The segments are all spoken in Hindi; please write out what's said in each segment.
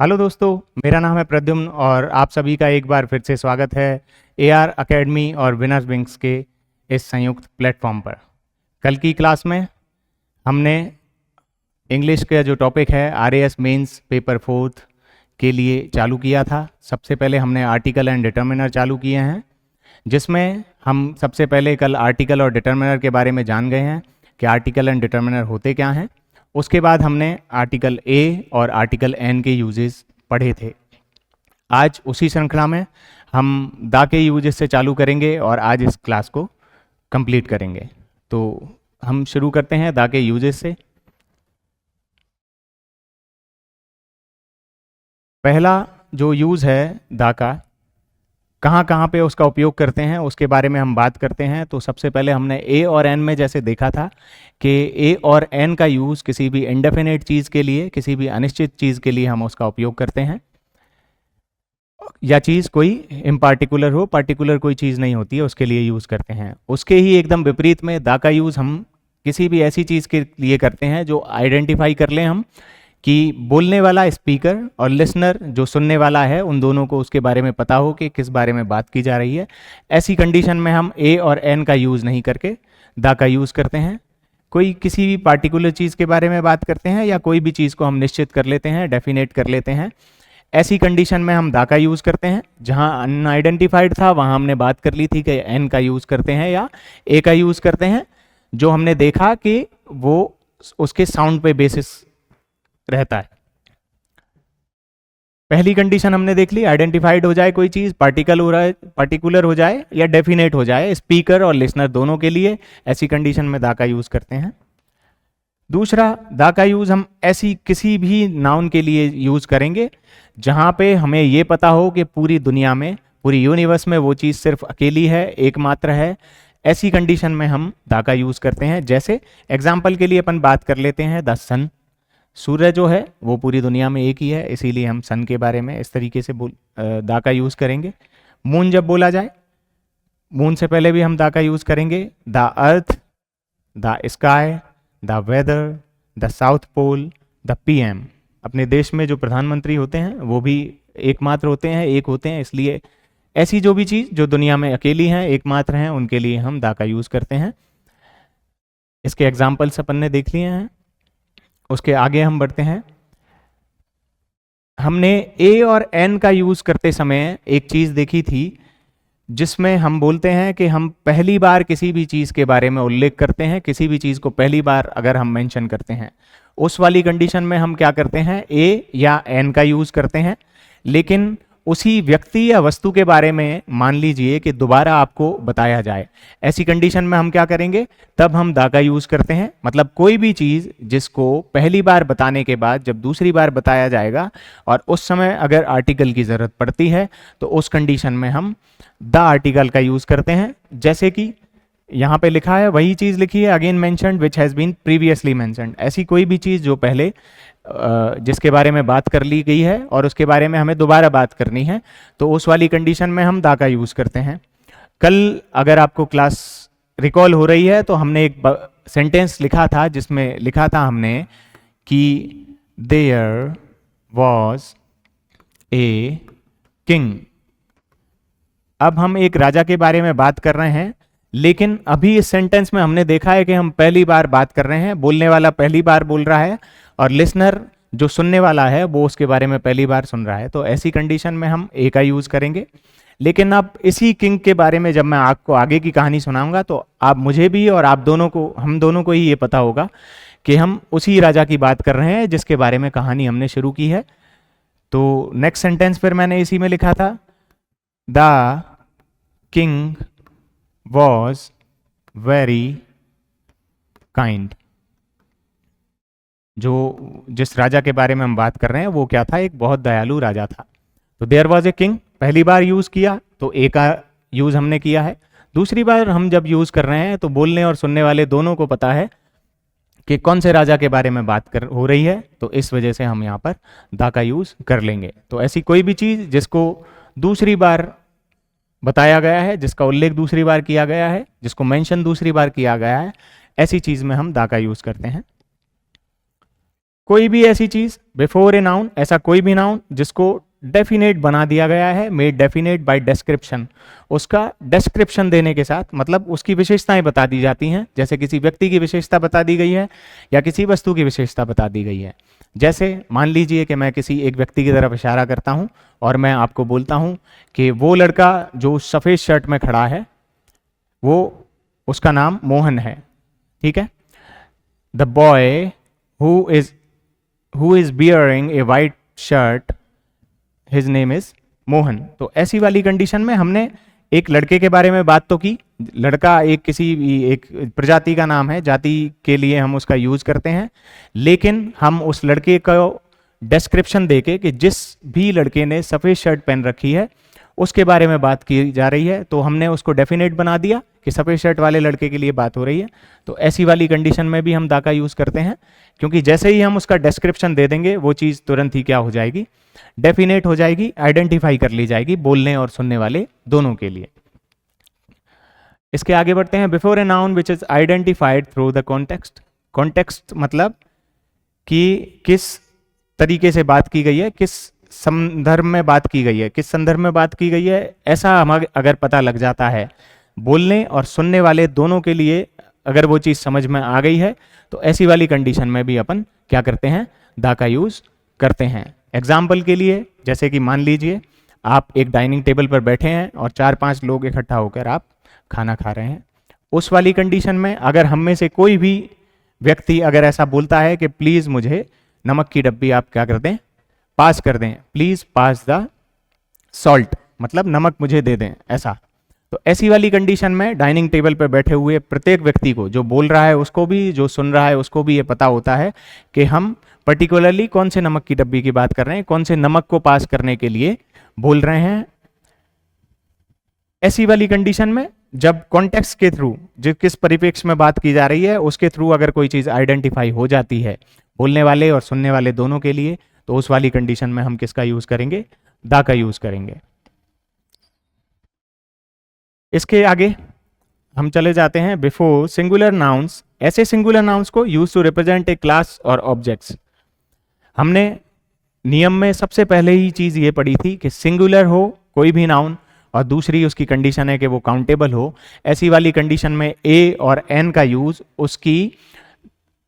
हेलो दोस्तों, मेरा नाम है प्रद्युम्न और आप सभी का एक बार फिर से स्वागत है एआर एकेडमी और विनर्स विंग्स के इस संयुक्त प्लेटफॉर्म पर। कल की क्लास में हमने इंग्लिश का जो टॉपिक है आरएएस मेंस पेपर फोर्थ के लिए चालू किया था। सबसे पहले हमने आर्टिकल एंड डिटर्मिनर चालू किए हैं, जिसमें हम सबसे पहले कल आर्टिकल और डिटर्मिनर के बारे में जान गए हैं कि आर्टिकल एंड डिटर्मिनर होते क्या हैं। उसके बाद हमने आर्टिकल ए और आर्टिकल एन के यूजेस पढ़े थे। आज उसी श्रृंखला में हम दा के यूजेस से चालू करेंगे और आज इस क्लास को कंप्लीट करेंगे। तो हम शुरू करते हैं दा के यूजेस से। पहला जो यूज़ है दा का, कहाँ कहाँ पे उसका उपयोग करते हैं उसके बारे में हम बात करते हैं। तो सबसे पहले हमने ए और एन में जैसे देखा था कि ए और एन का यूज़ किसी भी इंडेफिनेट चीज़ के लिए, किसी भी अनिश्चित चीज़ के लिए हम उसका उपयोग करते हैं, या चीज़ कोई इन पार्टिकुलर हो, पर्टिकुलर कोई चीज़ नहीं होती है, उसके लिए यूज़ करते हैं। उसके ही एकदम विपरीत में दा का यूज़ हम किसी भी ऐसी चीज़ के लिए करते हैं जो आइडेंटिफाई कर लें हम कि बोलने वाला स्पीकर और लिसनर जो सुनने वाला है, उन दोनों को उसके बारे में पता हो कि किस बारे में बात की जा रही है। ऐसी कंडीशन में हम ए और एन का यूज़ नहीं करके दा का यूज़ करते हैं। कोई किसी भी पार्टिकुलर चीज़ के बारे में बात करते हैं या कोई भी चीज़ को हम निश्चित कर लेते हैं, डेफिनेट कर लेते हैं, ऐसी कंडीशन में हम दा का यूज़ करते हैं। जहां अनआइडेंटिफाइड था वहां हमने बात कर ली थी कि एन का यूज़ करते हैं या ए का यूज़ करते हैं, जो हमने देखा कि वो उसके साउंड पे बेसिस रहता है। पहली कंडीशन हमने देख ली, आइडेंटिफाइड हो जाए कोई चीज़, पार्टिकुलर हो जाए या डेफिनेट हो जाए, स्पीकर और लिसनर दोनों के लिए, ऐसी कंडीशन में दा का यूज़ करते हैं। दूसरा, दा का यूज़ हम ऐसी किसी भी नाउन के लिए यूज़ करेंगे जहाँ पे हमें ये पता हो कि पूरी दुनिया में, पूरी यूनिवर्स में वो चीज़ सिर्फ अकेली है, एकमात्र है। ऐसी कंडीशन में हम दा का यूज़ करते हैं। जैसे एग्जाम्पल के लिए अपन बात कर लेते हैं द सन। सूर्य जो है वो पूरी दुनिया में एक ही है, इसीलिए हम सन के बारे में इस तरीके से दा का यूज़ करेंगे। मून जब बोला जाए, मून से पहले भी हम दा का यूज़ करेंगे। The earth, the sky, the weather, the south pole, the PM. अपने देश में जो प्रधानमंत्री होते हैं वो भी एकमात्र होते हैं, एक होते हैं, इसलिए ऐसी जो भी चीज़ जो दुनिया में अकेली हैं, एकमात्र हैं, उनके लिए हम दा का यूज़ करते हैं। इसके एग्जाम्पल्स अपन ने देख लिए हैं। उसके आगे हम बढ़ते हैं। हमने ए और एन का यूज़ करते समय एक चीज़ देखी थी जिसमें हम बोलते हैं कि हम पहली बार किसी भी चीज़ के बारे में उल्लेख करते हैं, किसी भी चीज़ को पहली बार अगर हम मेंशन करते हैं, उस वाली कंडीशन में हम क्या करते हैं, ए या एन का यूज़ करते हैं। लेकिन उसी व्यक्ति या वस्तु के बारे में मान लीजिए कि दोबारा आपको बताया जाए, ऐसी कंडीशन में हम क्या करेंगे, तब हम दा का यूज़ करते हैं। मतलब कोई भी चीज़ जिसको पहली बार बताने के बाद जब दूसरी बार बताया जाएगा और उस समय अगर आर्टिकल की ज़रूरत पड़ती है तो उस कंडीशन में हम द आर्टिकल का यूज़ करते हैं। जैसे कि यहाँ पे लिखा है, वही चीज़ लिखी है, again mentioned which has been previously mentioned. ऐसी कोई भी चीज़ जो पहले जिसके बारे में बात कर ली गई है और उसके बारे में हमें दोबारा बात करनी है, तो उस वाली कंडीशन में हम दा का यूज़ करते हैं। कल अगर आपको क्लास रिकॉल हो रही है तो हमने एक सेंटेंस लिखा था जिसमें लिखा था हमने कि देयर वॉज ए किंग। अब हम एक राजा के बारे में बात कर रहे हैं, लेकिन अभी इस सेंटेंस में हमने देखा है कि हम पहली बार बात कर रहे हैं, बोलने वाला पहली बार बोल रहा है और लिसनर जो सुनने वाला है वो उसके बारे में पहली बार सुन रहा है। तो ऐसी कंडीशन में हम ए का यूज़ करेंगे। लेकिन अब इसी किंग के बारे में जब मैं आपको आगे की कहानी सुनाऊंगा तो आप, मुझे भी और आप दोनों को, हम दोनों को ही ये पता होगा कि हम उसी राजा की बात कर रहे हैं जिसके बारे में कहानी हमने शुरू की है। तो नेक्स्ट सेंटेंस फिर मैंने इसी में लिखा था, the king was very kind. जो जिस राजा के बारे में हम बात कर रहे हैं वो क्या था, एक बहुत दयालु राजा था। तो देयर वॉज ए किंग पहली बार यूज़ किया तो ए का यूज़ हमने किया है। दूसरी बार हम जब यूज़ कर रहे हैं तो बोलने और सुनने वाले दोनों को पता है कि कौन से राजा के बारे में बात हो रही है, तो इस वजह से हम यहाँ पर दा का यूज़ कर लेंगे। तो ऐसी कोई भी चीज़ जिसको दूसरी बार बताया गया है, जिसका उल्लेख दूसरी बार किया गया है, जिसको मेंशन दूसरी बार किया गया है, ऐसी चीज़ में हम दा का यूज़ करते हैं। कोई भी ऐसी चीज बिफोर ए नाउन, ऐसा कोई भी नाउन जिसको डेफिनेट बना दिया गया है, मेड डेफिनेट बाय डिस्क्रिप्शन, उसका डिस्क्रिप्शन देने के साथ, मतलब उसकी विशेषताएं बता दी जाती हैं, जैसे किसी व्यक्ति की विशेषता बता दी गई है या किसी वस्तु की विशेषता बता दी गई है। जैसे मान लीजिए कि मैं किसी एक व्यक्ति की तरफ इशारा करता हूं और मैं आपको बोलता हूं कि वो लड़का जो सफेद शर्ट में खड़ा है वो, उसका नाम मोहन है, ठीक है। The boy who is bearing A white shirt, his name is Mohan. तो ऐसी वाली कंडीशन में हमने एक लड़के के बारे में बात तो की, लड़का एक किसी भी एक प्रजाति का नाम है, जाति के लिए हम उसका यूज करते हैं, लेकिन हम उस लड़के को डिस्क्रिप्शन देके कि जिस भी लड़के ने सफेद शर्ट पहन रखी है उसके बारे में बात की जा रही है, तो हमने उसको डेफिनेट बना दिया कि सफेद शर्ट वाले लड़के के लिए बात हो रही है। तो ऐसी वाली कंडीशन में भी हम दा का यूज करते हैं, क्योंकि जैसे ही हम उसका डिस्क्रिप्शन दे देंगे वो चीज तुरंत ही क्या हो जाएगी, डेफिनेट हो जाएगी, आइडेंटिफाई कर ली जाएगी बोलने और सुनने वाले दोनों के लिए। इसके आगे बढ़ते हैं। Before a noun which is identified through the context. Context मतलब कि किस तरीके से बात की गई है, किस संदर्भ में बात की गई है, किस संदर्भ में बात की गई है, ऐसा हमें अगर पता लग जाता है बोलने और सुनने वाले दोनों के लिए, अगर वो चीज़ समझ में आ गई है, तो ऐसी वाली कंडीशन में भी अपन क्या करते हैं, दा का यूज करते हैं। एग्जाम्पल के लिए, जैसे कि मान लीजिए आप एक डाइनिंग टेबल पर बैठे हैं और 4-5 लोग इकट्ठा होकर आप खाना खा रहे हैं। उस वाली कंडीशन में अगर हम में से कोई भी व्यक्ति अगर ऐसा बोलता है कि प्लीज मुझे नमक की डब्बी आप क्या कर दें, पास कर दें, प्लीज पास द सॉल्ट, मतलब नमक मुझे दे दें, ऐसा। तो ऐसी वाली कंडीशन में डाइनिंग टेबल पर बैठे हुए प्रत्येक व्यक्ति को, जो बोल रहा है उसको भी, जो सुन रहा है उसको भी ये पता होता है कि हम पर्टिकुलरली कौन से नमक की डब्बी की बात कर रहे हैं, कौन से नमक को पास करने के लिए बोल रहे हैं। ऐसी वाली कंडीशन में जब कॉन्टेक्स्ट के थ्रू, जो किस परिप्रेक्ष्य में बात की जा रही है उसके थ्रू अगर कोई चीज आइडेंटिफाई हो जाती है बोलने वाले और सुनने वाले दोनों के लिए, तो उस वाली कंडीशन में हम किसका यूज करेंगे, दा का यूज करेंगे। इसके आगे हम चले जाते हैं बिफोर सिंगुलर नाउन्स। ऐसे सिंगुलर नाउन्स को use to represent a class और ऑब्जेक्ट्स। हमने नियम में सबसे पहले ही चीज ये पढ़ी थी कि सिंगुलर हो कोई भी नाउन और दूसरी उसकी कंडीशन है कि वो काउंटेबल हो। ऐसी वाली कंडीशन में ए और एन का यूज उसकी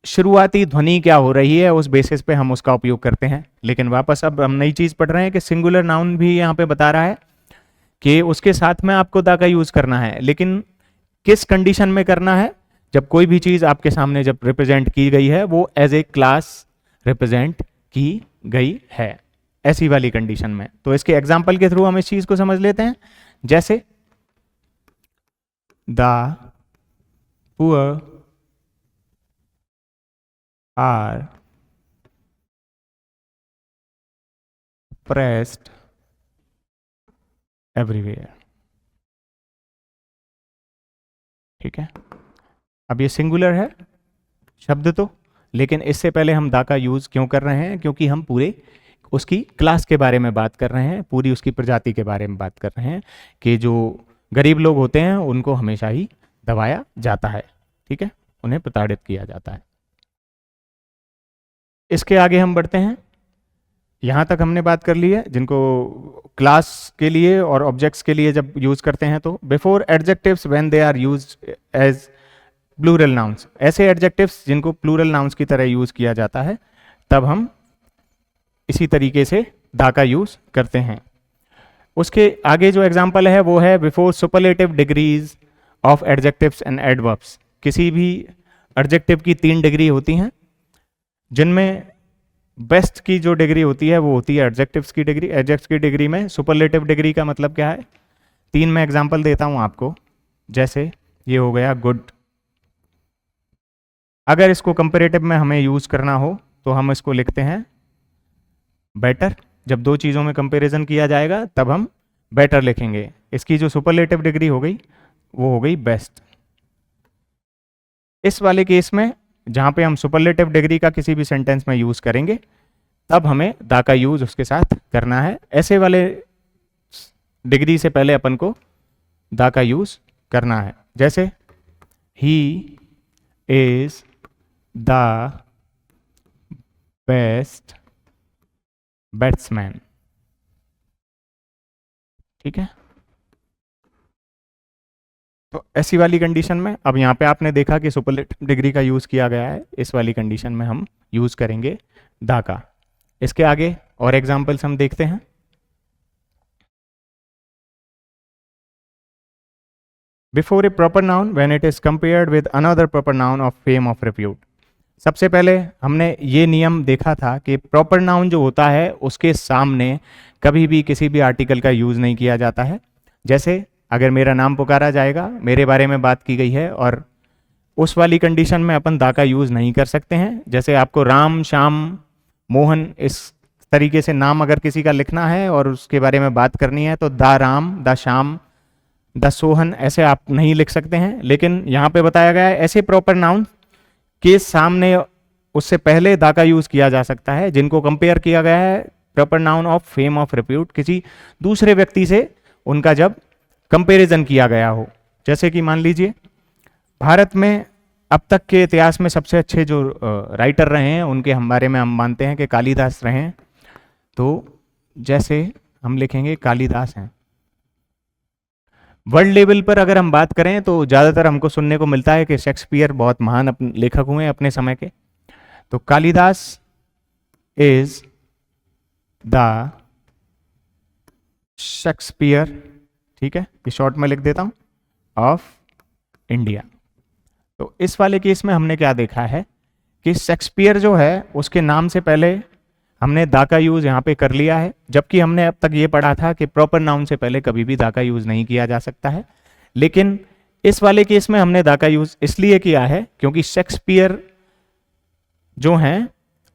शुरुआती ध्वनि क्या हो रही है उस बेसिस पे हम उसका उपयोग करते हैं। लेकिन वापस अब हम नई चीज पढ़ रहे हैं कि सिंगुलर नाउन भी यहाँ पे बता रहा है कि उसके साथ में आपको दा का यूज करना है, लेकिन किस कंडीशन में करना है, जब कोई भी चीज आपके सामने जब रिप्रेजेंट की गई है वो एज ए क्लास रिप्रेजेंट की गई है, ऐसी वाली कंडीशन में। तो इसके एग्जाम्पल के थ्रू हम इस चीज को समझ लेते हैं। जैसे the poor are pressed everywhere. ठीक है, अब ये सिंगुलर है शब्द तो, लेकिन इससे पहले हम दा का यूज क्यों कर रहे हैं, क्योंकि हम पूरे उसकी क्लास के बारे में बात कर रहे हैं, पूरी उसकी प्रजाति के बारे में बात कर रहे हैं कि जो गरीब लोग होते हैं उनको हमेशा ही दबाया जाता है, ठीक है, उन्हें प्रताड़ित किया जाता है। इसके आगे हम बढ़ते हैं। यहां तक हमने बात कर ली है जिनको क्लास के लिए और ऑब्जेक्ट्स के लिए जब यूज करते हैं तो before adjectives when they are used as plural nouns. ऐसे एडजेक्टिव्स जिनको प्लूरल नाउन्स की तरह यूज किया जाता है तब हम इसी तरीके से दा का यूज करते हैं। उसके आगे जो एग्जांपल है वो है before superlative degrees of adjectives and adverbs. किसी भी एडजेक्टिव की 3 डिग्री होती हैं, जिनमें बेस्ट की जो डिग्री होती है वो होती है एडजेक्टिव्स की डिग्री। एडजेक्टिव्स की डिग्री में सुपरलेटिव डिग्री का मतलब क्या है, 3 मैं एग्जांपल देता हूं आपको। जैसे ये हो गया गुड। अगर इसको कंपैरेटिव में हमें यूज करना हो तो हम इसको लिखते हैं बेटर। जब 2 चीजों में कंपैरिजन किया जाएगा तब हम बेटर लिखेंगे। इसकी जो सुपरलेटिव डिग्री हो गई वो हो गई बेस्ट। इस वाले केस में जहां पे हम सुपरलेटिव डिग्री का किसी भी सेंटेंस में यूज करेंगे तब हमें दा का यूज उसके साथ करना है। ऐसे वाले डिग्री से पहले अपन को दा का यूज करना है। जैसे he is the best batsman, ठीक है। तो ऐसी वाली कंडीशन में अब यहाँ पे आपने देखा कि सुपरलेटिव डिग्री का यूज किया गया है, इस वाली कंडीशन में हम यूज करेंगे दा का। इसके आगे और एग्जांपल्स हम देखते हैं। Before A proper noun when it is compared with another proper noun of fame of repute. सबसे पहले हमने ये नियम देखा था कि प्रॉपर नाउन जो होता है उसके सामने कभी भी किसी भी आर्टिकल का यूज नहीं किया जाता है। जैसे अगर मेरा नाम पुकारा जाएगा, मेरे बारे में बात की गई है, और उस वाली कंडीशन में अपन दा का यूज नहीं कर सकते हैं। जैसे आपको राम, श्याम, मोहन इस तरीके से नाम अगर किसी का लिखना है और उसके बारे में बात करनी है तो दा राम, दा श्याम, द सोहन ऐसे आप नहीं लिख सकते हैं। लेकिन यहाँ पे बताया गया है ऐसे प्रॉपर नाउन के सामने उससे पहले दा का यूज किया जा सकता है, जिनको कंपेयर किया गया है proper noun of fame of repute, किसी दूसरे व्यक्ति से उनका जब कंपैरिजन किया गया हो। जैसे कि मान लीजिए भारत में अब तक के इतिहास में सबसे अच्छे जो राइटर रहे हैं उनके हम बारे में हम मानते हैं कि कालिदास रहे हैं। तो जैसे हम लिखेंगे कालिदास हैं। वर्ल्ड लेवल पर अगर हम बात करें तो ज़्यादातर हमको सुनने को मिलता है कि शेक्सपियर बहुत महान लेखक हुए अपने समय के। तो कालिदास इज द शेक्सपियर, ठीक है, ये शॉर्ट में लिख देता हूं, ऑफ इंडिया। तो इस वाले केस में हमने क्या देखा है कि शेक्सपियर जो है उसके नाम से पहले हमने दा का यूज यहाँ पे कर लिया है, जबकि हमने अब तक ये पढ़ा था कि प्रॉपर नाउन से पहले कभी भी दा का यूज नहीं किया जा सकता है। लेकिन इस वाले केस में हमने दा का यूज इसलिए किया है क्योंकि शेक्सपियर जो हैं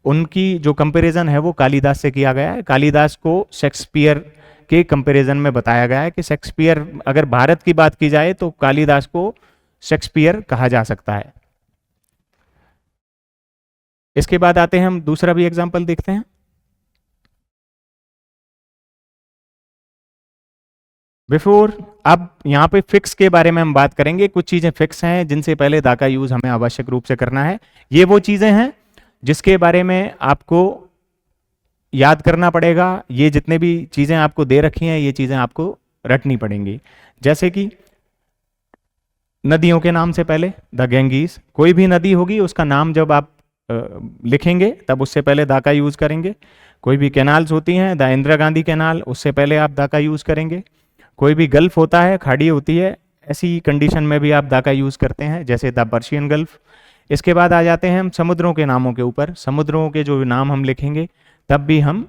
उनकी जो कंपैरिजन है वो कालिदास से किया गया है। कालिदास को शेक्सपियर के कंपैरिजन में बताया गया है कि शेक्सपियर, अगर भारत की बात की जाए तो कालिदास को शेक्सपियर कहा जा सकता है। इसके बाद आते हैं हम दूसरा भी एग्जांपल देखते हैं। बिफोर, अब यहाँ पे फिक्स के बारे में हम बात करेंगे। कुछ चीजें फिक्स हैं जिनसे पहले दा का यूज हमें आवश्यक रूप से करना है। ये वो चीजें हैं जिसके बारे में आपको याद करना पड़ेगा। ये जितने भी चीजें आपको दे रखी हैं ये चीजें आपको रटनी पड़ेंगी। जैसे कि नदियों के नाम से पहले द गैंगीज, कोई भी नदी होगी उसका नाम जब आप लिखेंगे तब उससे पहले दा का यूज करेंगे। कोई भी कैनाल्स होती हैं, द इंदिरा गांधी कैनाल, उससे पहले आप दा का यूज करेंगे। कोई भी गल्फ होता है, खाड़ी होती है, ऐसी कंडीशन में भी आप दा का यूज करते हैं, जैसे द पर्शियन गल्फ। इसके बाद आ जाते हैं हम समुद्रों के नामों के ऊपर। समुद्रों के जो नाम हम लिखेंगे तब भी हम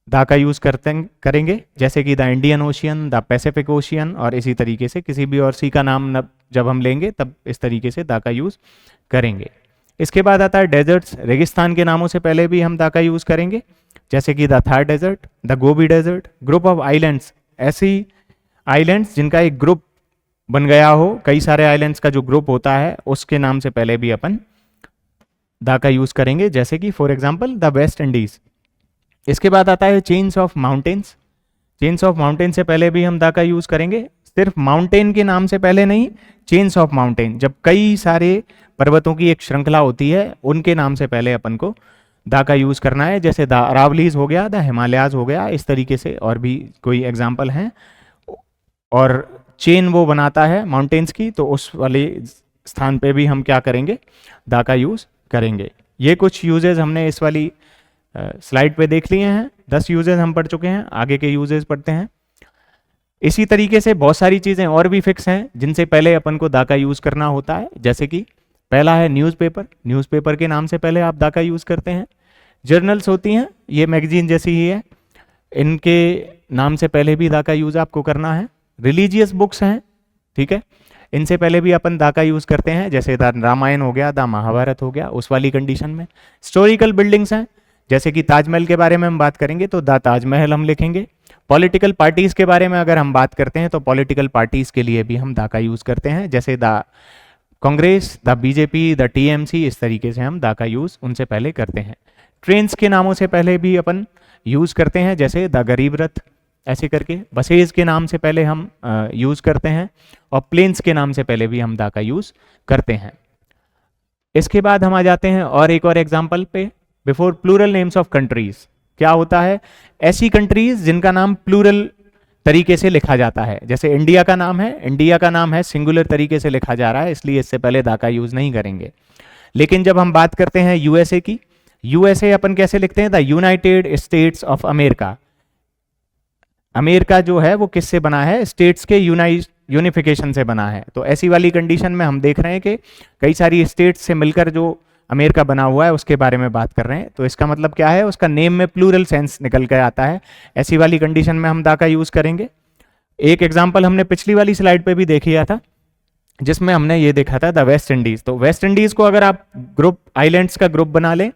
दा का यूज करेंगे, जैसे कि the Indian ocean, the Pacific ocean, और इसी तरीके से किसी भी और सी का नाम जब हम लेंगे तब इस तरीके से दा का यूज करेंगे। इसके बाद आता है डेजर्ट्स। रेगिस्तान के नामों से पहले भी हम दा का यूज करेंगे, जैसे कि the Thar desert, the Gobi desert. Group of islands, ऐसी आइलैंड्स जिनका एक ग्रुप बन गया हो, कई सारे आइलैंड्स का जो ग्रुप होता है उसके नाम से पहले भी अपन दा का यूज करेंगे, जैसे कि for example the West Indies. इसके बाद आता है chains of mountains. Chains of mountain से पहले भी हम दा का यूज करेंगे, सिर्फ माउंटेन के नाम से पहले नहीं, चेन्स ऑफ माउंटेन, जब कई सारे पर्वतों की एक श्रृंखला होती है उनके नाम से पहले अपन को दा का यूज करना है, जैसे द अरावलीज हो गया, द हिमालयाज हो गया, इस तरीके से और भी कोई एग्जाम्पल हैं। और चेन वो बनाता है माउंटेन्स की, तो उस वाले स्थान पे भी हम क्या करेंगे, दा का यूज करेंगे। ये कुछ यूजेज हमने इस वाली स्लाइड पे देख लिए हैं। 10 यूजेज हम पढ़ चुके हैं, आगे के यूजेज पढ़ते हैं। इसी तरीके से बहुत सारी चीजें और भी फिक्स हैं जिनसे पहले अपन को दा का यूज करना होता है, जैसे कि पहला है न्यूज़पेपर। न्यूज़पेपर के नाम से पहले आप दा का यूज करते हैं। जर्नल्स होती हैं, ये मैगजीन जैसी ही है, इनके नाम से पहले भी दा का यूज आपको करना है। रिलीजियस बुक्स हैं, ठीक है, इनसे पहले भी अपन दा का यूज करते हैं, जैसे द रामायण हो गया, द महाभारत हो गया, उस वाली कंडीशन में। हिस्टोरिकल बिल्डिंग्स हैं, जैसे कि ताजमहल के बारे में हम बात करेंगे तो द ताजमहल हम लिखेंगे। पॉलिटिकल पार्टीज के बारे में अगर हम बात करते हैं तो पॉलिटिकल पार्टीज के लिए भी हम दा का यूज करते हैं, जैसे the Congress, the BJP, the TMC, इस तरीके से हम दा का यूज उनसे पहले करते हैं। ट्रेन्स के नामों से पहले भी अपन यूज करते हैं, जैसे द गरीब रथ, ऐसे करके। बसेज के नाम से पहले हम यूज करते हैं, और प्लेन्स के नाम से पहले भी हम दा का यूज करते हैं। इसके बाद हम आ जाते हैं और एक और एग्जाम्पल पे, before plural names of countries. क्या होता है? ऐसी कंट्रीज जिनका नाम प्लूरल तरीके से लिखा जाता है, जैसे इंडिया का नाम है, इंडिया का नाम है सिंगुलर तरीके से लिखा जा रहा है, इसलिए इससे पहले दा का यूज नहीं करेंगे। लेकिन जब हम बात करते हैं यूएसए की, यूएसए अपन कैसे लिखते हैं? The United states of America. America जो है वो किससे बना है? स्टेट्स के यूनिफिकेशन से बना है। तो ऐसी वाली कंडीशन में हम देख रहे हैं कि कई सारी स्टेट्स से मिलकर जो अमेरिका बना हुआ है उसके बारे में बात कर रहे हैं। तो इसका मतलब क्या है? उसका नेम में प्लूरल सेंस निकल कर आता है। ऐसी वाली कंडीशन में हम दा का यूज करेंगे। एक एग्जाम्पल हमने पिछली वाली स्लाइड पे भी देख लिया था, जिसमें हमने ये देखा था द वेस्ट इंडीज। तो वेस्ट इंडीज को अगर आप ग्रुप आइलैंड्स का ग्रुप बना लें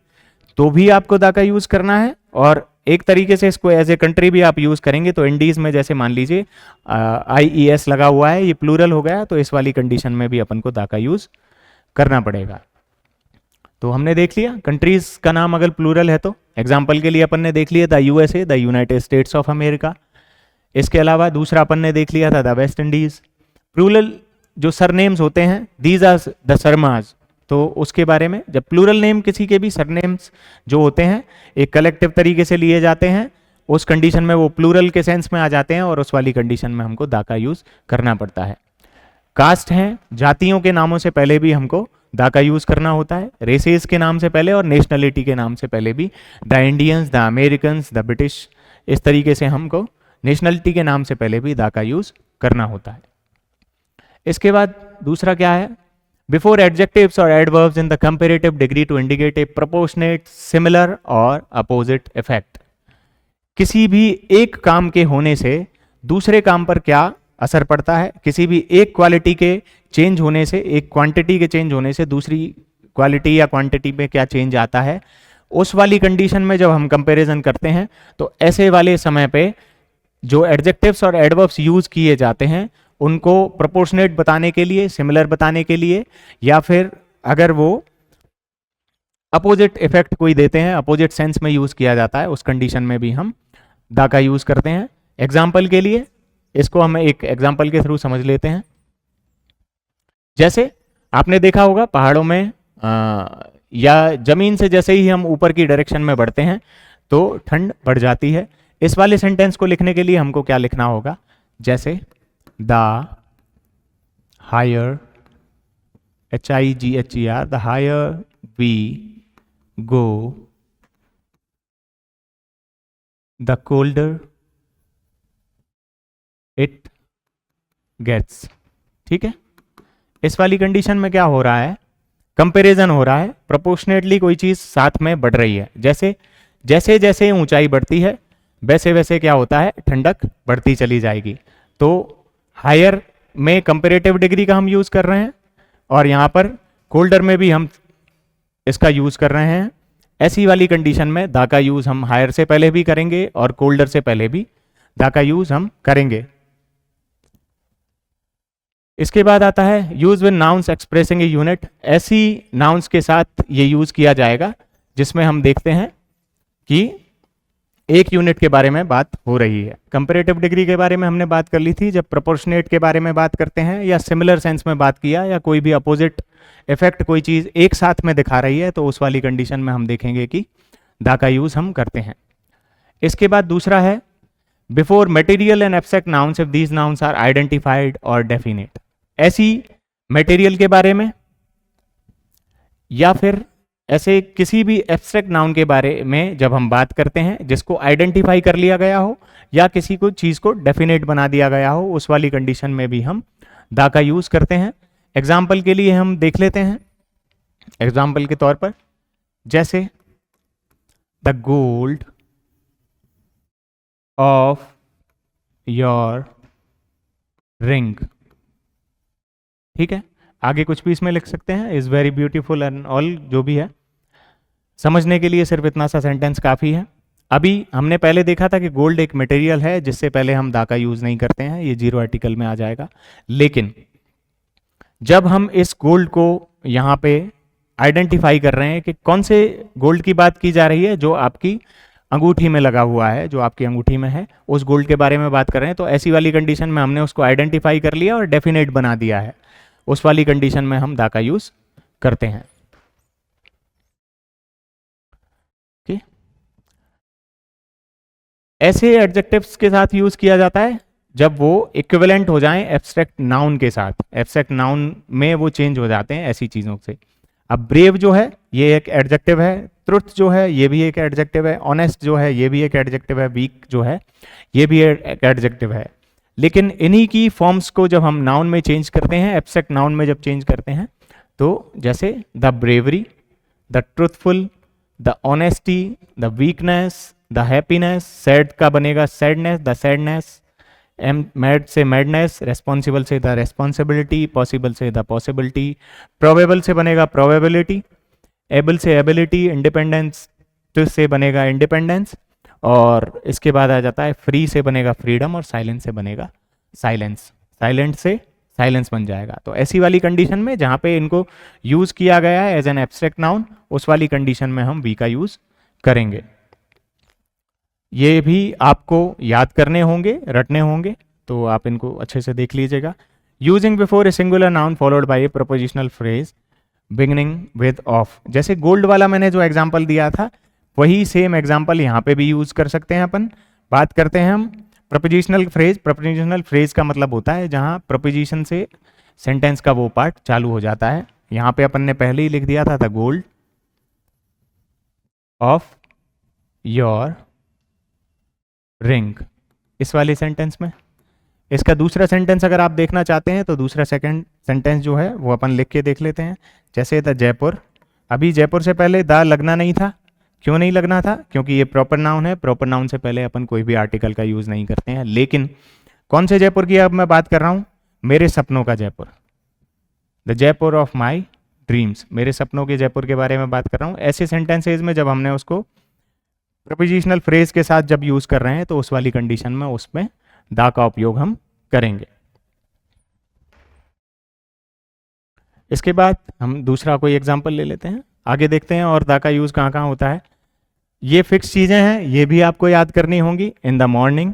तो भी आपको दा का यूज करना है, और एक तरीके से इसको एज ए कंट्री भी आप यूज करेंगे। तो इंडीज में जैसे मान लीजिए IES लगा हुआ है, ये प्लूरल हो गया, तो इस वाली कंडीशन में भी अपन को दा का यूज करना पड़ेगा। तो हमने देख लिया कंट्रीज का नाम अगर प्लूरल है तो। एग्जाम्पल के लिए अपन ने देख लिया the USA, the United states of America. इसके अलावा दूसरा अपन ने देख लिया था द वेस्ट इंडीज। प्लूरल जो सरनेम्स होते हैं, दीज आर द शर्माज, तो उसके बारे में, जब प्लूरल नेम किसी के भी सरनेम्स जो होते हैं एक कलेक्टिव तरीके से लिए जाते हैं, उस कंडीशन में वो प्लूरल के सेंस में आ जाते हैं, और उस वाली कंडीशन में हमको दा का यूज करना पड़ता है। कास्ट हैं, जातियों के नामों से पहले भी हमको दा का यूज करना होता है, रेसेस के नाम से पहले और नेशनलिटी के नाम से पहले भी। The Indians, the American, the British, इस तरीके से हमको नेशनलिटी के नाम से पहले भी दा का यूज करना होता है। इसके बाद दूसरा क्या है? बिफोर एडजेक्टिव्स और adverbs in the comparative degree to indicate a proportionate, similar और अपोजिट इफेक्ट। किसी भी एक काम के होने से दूसरे काम पर क्या असर पड़ता है, किसी भी एक क्वालिटी के चेंज होने से, एक क्वांटिटी के चेंज होने से दूसरी क्वालिटी या क्वांटिटी में क्या चेंज आता है, उस वाली कंडीशन में जब हम कंपैरिजन करते हैं तो ऐसे वाले समय पे जो एडजेक्टिव्स और एडवर्ब्स यूज किए जाते हैं उनको प्रोपोर्शनेट बताने के लिए, सिमिलर बताने के लिए, या फिर अगर वो अपोजिट इफेक्ट कोई देते हैं, अपोजिट सेंस में यूज किया जाता है, उस कंडीशन में भी हम दा का यूज करते हैं। एग्जाम्पल के लिए इसको हम एक एग्जाम्पल के थ्रू समझ लेते हैं। जैसे आपने देखा होगा पहाड़ों में या जमीन से जैसे ही हम ऊपर की डायरेक्शन में बढ़ते हैं तो ठंड बढ़ जाती है। इस वाले सेंटेंस को लिखने के लिए हमको क्या लिखना होगा? जैसे the higher, HIGHER, the higher we go, the colder it gets. ठीक है, इस वाली कंडीशन में क्या हो रहा है? कंपैरिजन हो रहा है, प्रोपोर्शनेटली कोई चीज साथ में बढ़ रही है। जैसे जैसे जैसे ऊंचाई बढ़ती है वैसे वैसे क्या होता है? ठंडक बढ़ती चली जाएगी। तो हायर में कंपैरेटिव डिग्री का हम यूज कर रहे हैं, और यहां पर कोल्डर में भी हम इसका यूज कर रहे हैं। ऐसी वाली कंडीशन में दा का यूज हम हायर से पहले भी करेंगे और कोल्डर से पहले भी दा का यूज हम करेंगे। इसके बाद आता है use with nouns expressing a unit. ऐसी नाउन्स के साथ ये यूज किया जाएगा जिसमें हम देखते हैं कि एक यूनिट के बारे में बात हो रही है। कंपैरेटिव डिग्री के बारे में हमने बात कर ली थी जब प्रोपोर्शनेट के बारे में बात करते हैं, या सिमिलर सेंस में बात किया, या कोई भी अपोजिट इफेक्ट कोई चीज एक साथ में दिखा रही है, तो उस वाली कंडीशन में हम देखेंगे कि दा का यूज हम करते हैं। इसके बाद दूसरा है before material and abstract nouns if these nouns are identified और डेफिनेट। ऐसी मटेरियल के बारे में या फिर ऐसे किसी भी एब्स्ट्रैक्ट नाउन के बारे में जब हम बात करते हैं जिसको आइडेंटिफाई कर लिया गया हो या किसी को चीज को डेफिनेट बना दिया गया हो, उस वाली कंडीशन में भी हम दा का यूज करते हैं। एग्जाम्पल के लिए हम देख लेते हैं। एग्जाम्पल के तौर पर जैसे the gold of your ring. ठीक है, आगे कुछ भी इसमें लिख सकते हैं, is very beautiful and all, जो भी है। समझने के लिए सिर्फ इतना सा सेंटेंस काफी है। अभी हमने पहले देखा था कि गोल्ड एक मटेरियल है जिससे पहले हम दा का यूज नहीं करते हैं, ये 0 आर्टिकल में आ जाएगा। लेकिन जब हम इस गोल्ड को यहाँ पे आइडेंटिफाई कर रहे हैं कि कौन से गोल्ड की बात की जा रही है, जो आपकी अंगूठी में लगा हुआ है, जो आपकी अंगूठी में है, उस गोल्ड के बारे में बात कर रहे हैं, तो ऐसी वाली कंडीशन में हमने उसको आइडेंटिफाई कर लिया और डेफिनेट बना दिया है, उस वाली कंडीशन में हम दा का यूज करते हैं। ऐसे एडजेक्टिव्स के साथ यूज किया जाता है जब वो इक्विवेलेंट हो जाएं एब्स्ट्रैक्ट नाउन के साथ, एब्स्ट्रैक्ट नाउन में वो चेंज हो जाते हैं ऐसी चीज़ों से। अब ब्रेव जो है ये एक एडजेक्टिव है, ट्रुथ जो है ये भी एक एडजेक्टिव है, ऑनेस्ट जो है ये भी एक एडजेक्टिव है, वीक जो है ये भी एक एडजेक्टिव है। लेकिन इन्हीं की फॉर्म्स को जब हम नाउन में चेंज करते हैं, एब्स्ट्रैक्ट नाउन में जब चेंज करते हैं, तो जैसे the bravery, the truthful, the honesty, the weakness, the happiness, sad का बनेगा सैडनेस, द सैडनेस, मैड से मैडनेस, रेस्पॉन्सिबल से द रेस्पॉन्सिबिलिटी, पॉसिबल से द पॉसिबिलिटी, प्रोबेबल से बनेगा प्रोबेबिलिटी, एबल से एबिलिटी, इंडिपेंडेंस से बनेगा इंडिपेंडेंस, और इसके बाद आ जाता है फ्री से बनेगा फ्रीडम, और साइलेंस से बनेगा साइलेंस, साइलेंट से साइलेंस बन जाएगा। तो ऐसी वाली कंडीशन में जहाँ पे इनको यूज किया गया है एज एन एब्स्ट्रैक्ट नाउन, उस वाली कंडीशन में हम वी का यूज करेंगे। ये भी आपको याद करने होंगे, रटने होंगे, तो आप इनको अच्छे से देख लीजिएगा। Using before a singular noun followed by A prepositional phrase beginning with of, जैसे गोल्ड वाला मैंने जो एग्जांपल दिया था वही सेम एग्जांपल यहाँ पे भी यूज कर सकते हैं अपन। बात करते हैं हम प्रपोजिशनल फ्रेज। प्रपोजिशनल फ्रेज का मतलब होता है जहाँ प्रपोजिशन से सेंटेंस का वो पार्ट चालू हो जाता है। यहाँ पे अपन ने पहले ही लिख दिया था the gold of your ring, इस वाले सेंटेंस में। इसका दूसरा सेंटेंस अगर आप देखना चाहते हैं तो दूसरा सेकंड सेंटेंस जो है वो अपन लिख के देख लेते हैं। जैसे द जयपुर, अभी जयपुर से पहले द लगना नहीं था। क्यों नहीं लगना था? क्योंकि ये प्रॉपर नाउन है, प्रॉपर नाउन से पहले अपन कोई भी आर्टिकल का यूज नहीं करते हैं। लेकिन कौन से जयपुर की अब मैं बात कर रहा हूं? मेरे सपनों का Jaipur, the Jaipur of my dreams, मेरे सपनों के जयपुर के बारे में बात कर रहा हूं। ऐसे सेंटेंसेज में जब हमने उसको प्रपोजिशनल फ्रेज के साथ जब यूज कर रहे हैं तो उस वाली कंडीशन में उसमें दा का उपयोग हम करेंगे। इसके बाद हम दूसरा कोई एग्जांपल ले लेते हैं, आगे देखते हैं और दा का यूज कहाँ कहाँ होता है। ये फिक्स चीजें हैं, ये भी आपको याद करनी होंगी। In the morning,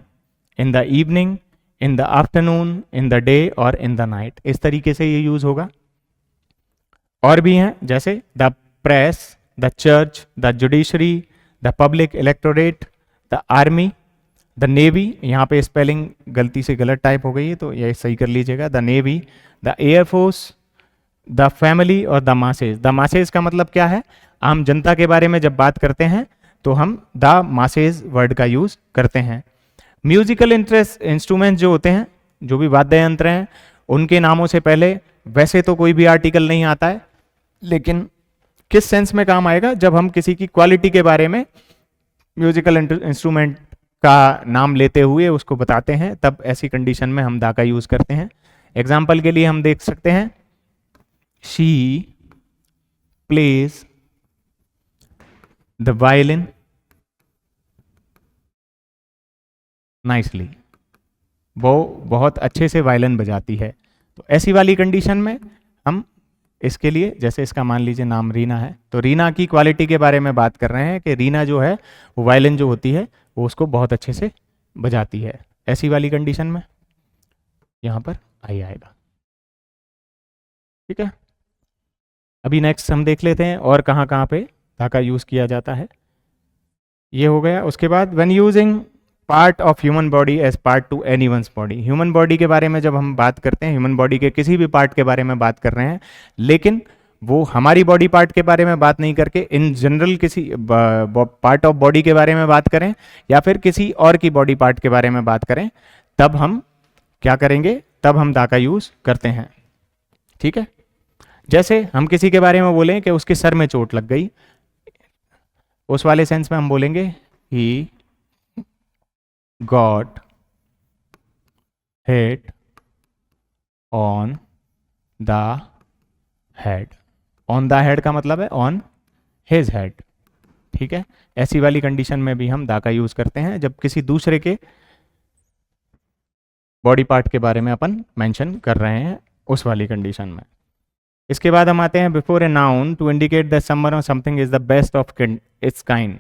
in the evening, in the afternoon, in the day और इन द नाइट, इस तरीके से ये यूज होगा। और भी हैं जैसे the press, the church, the judiciary, the public electorate, the army, the navy. यहाँ पे स्पेलिंग गलती से गलत टाइप हो गई है तो ये सही कर लीजिएगा। The navy, the air force, the family और द मासेज। द मासेज का मतलब क्या है? आम जनता के बारे में जब बात करते हैं तो हम द मासेज वर्ड का यूज करते हैं। म्यूजिकल इंस्ट्रूमेंट जो होते हैं, जो भी वाद्य यंत्र हैं, उनके नामों से पहले वैसे तो कोई भी आर्टिकल नहीं आता है, लेकिन किस सेंस में काम आएगा? जब हम किसी की क्वालिटी के बारे में म्यूजिकल इंस्ट्रूमेंट का नाम लेते हुए उसको बताते हैं, तब ऐसी कंडीशन में हम दा का यूज करते हैं। एग्जाम्पल के लिए हम देख सकते हैं she plays the violin nicely, वो बहुत अच्छे से वायलिन बजाती है। तो ऐसी वाली कंडीशन में हम इसके लिए, जैसे इसका मान लीजिए नाम रीना है, तो रीना की क्वालिटी के बारे में बात कर रहे हैं कि रीना जो है वो वायलिन जो होती है वो उसको बहुत अच्छे से बजाती है। ऐसी वाली कंडीशन में यहाँ पर आई आएगा। ठीक है, अभी नेक्स्ट हम देख लेते हैं और कहाँ कहाँ पे धा का यूज किया जाता है। ये हो गया। उसके बाद when using part of human body as part to anyone's body. Human body के बारे में जब हम बात करते हैं, ह्यूमन बॉडी के किसी भी पार्ट के बारे में बात कर रहे हैं, लेकिन वो हमारी बॉडी पार्ट के बारे में बात नहीं करके इन जनरल किसी पार्ट ऑफ बॉडी के बारे में बात करें या फिर किसी और की बॉडी पार्ट के बारे में बात करें, तब हम क्या करेंगे? तब हम दा का यूज करते हैं। ठीक है, जैसे हम किसी के बारे में बोलें कि उसके सर में चोट लग गई, उस वाले सेंस में हम बोलेंगे ही got hit on the head। on the head का मतलब है on his head। ठीक है, ऐसी वाली कंडीशन में भी हम दा का यूज करते हैं जब किसी दूसरे के बॉडी पार्ट के बारे में अपन मेंशन कर रहे हैं, उस वाली कंडीशन में। इसके बाद हम आते हैं before a noun to indicate that someone or something is the best of its kind.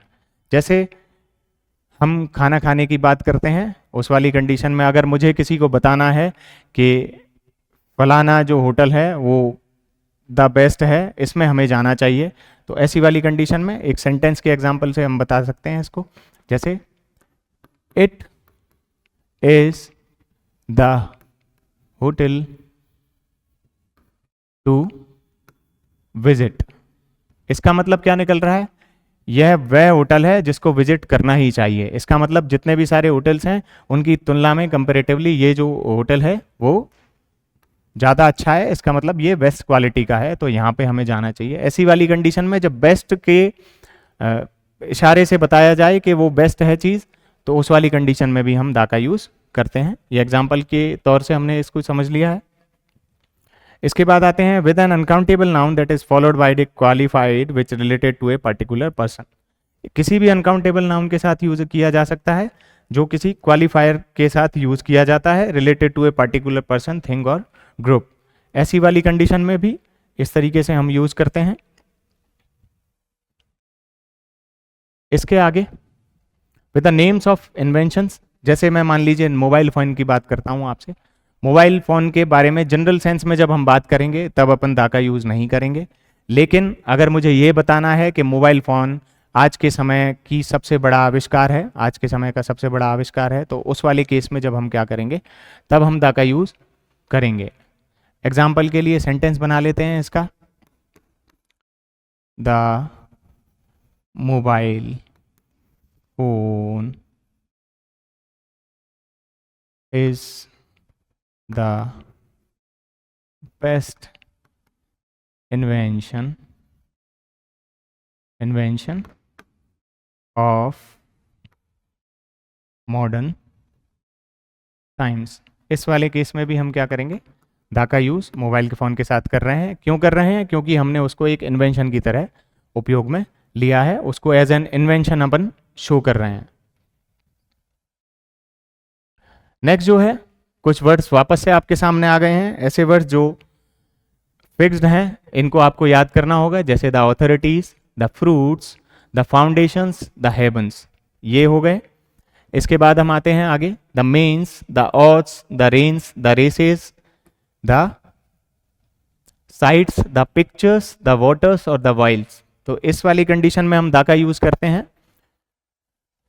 जैसे हम खाना खाने की बात करते हैं, उस वाली कंडीशन में अगर मुझे किसी को बताना है कि फलाना जो होटल है वो द बेस्ट है, इसमें हमें जाना चाहिए, तो ऐसी वाली कंडीशन में एक सेंटेंस के एग्जांपल से हम बता सकते हैं इसको। जैसे it is the hotel to visit. इसका मतलब क्या निकल रहा है? यह वह होटल है जिसको विजिट करना ही चाहिए। इसका मतलब जितने भी सारे होटल्स हैं उनकी तुलना में कंपैरेटिवली ये जो होटल है वो ज़्यादा अच्छा है, इसका मतलब ये बेस्ट क्वालिटी का है, तो यहाँ पे हमें जाना चाहिए। ऐसी वाली कंडीशन में जब बेस्ट के इशारे से बताया जाए कि वो बेस्ट है चीज़, तो उस वाली कंडीशन में भी हम दा का यूज़ करते हैं। ये एग्जाम्पल के तौर से हमने इसको समझ लिया है। इसके बाद आते हैं with an uncountable noun that is followed by the qualified which related to a particular person. किसी भी अनकाउंटेबल नाउन के साथ यूज किया जा सकता है जो किसी क्वालिफायर के साथ यूज किया जाता है related to a particular person, thing और ग्रुप। ऐसी वाली कंडीशन में भी इस तरीके से हम यूज करते हैं। इसके आगे with the names of inventions, जैसे मैं मान लीजिए मोबाइल फोन की बात करता हूं आपसे। मोबाइल फ़ोन के बारे में जनरल सेंस में जब हम बात करेंगे तब अपन दा का यूज़ नहीं करेंगे, लेकिन अगर मुझे ये बताना है कि मोबाइल फ़ोन आज के समय की सबसे बड़ा आविष्कार है, आज के समय का सबसे बड़ा आविष्कार है, तो उस वाले केस में जब हम क्या करेंगे तब हम दा का यूज़ करेंगे। एग्जाम्पल के लिए सेंटेंस बना लेते हैं इसका। The mobile phone is the best invention of modern times। इस वाले केस में भी हम क्या करेंगे, दा का यूज़ मोबाइल के फ़ोन के साथ कर रहे हैं। क्यों कर रहे हैं? क्योंकि हमने उसको एक इन्वेंशन की तरह उपयोग में लिया है, उसको एज एन इन्वेंशन अपन शो कर रहे हैं। नेक्स्ट जो है, कुछ वर्ड्स वापस से आपके सामने आ गए हैं। ऐसे वर्ड्स जो फिक्स्ड हैं इनको आपको याद करना होगा, जैसे the authorities, the fruits, the foundations, the heavens, ये हो गए। इसके बाद हम आते हैं आगे, the mains, the odds, the rains, the races, the sights, the pictures, the waters और द वाइल्ड्स। तो इस वाली कंडीशन में हम दा का यूज करते हैं।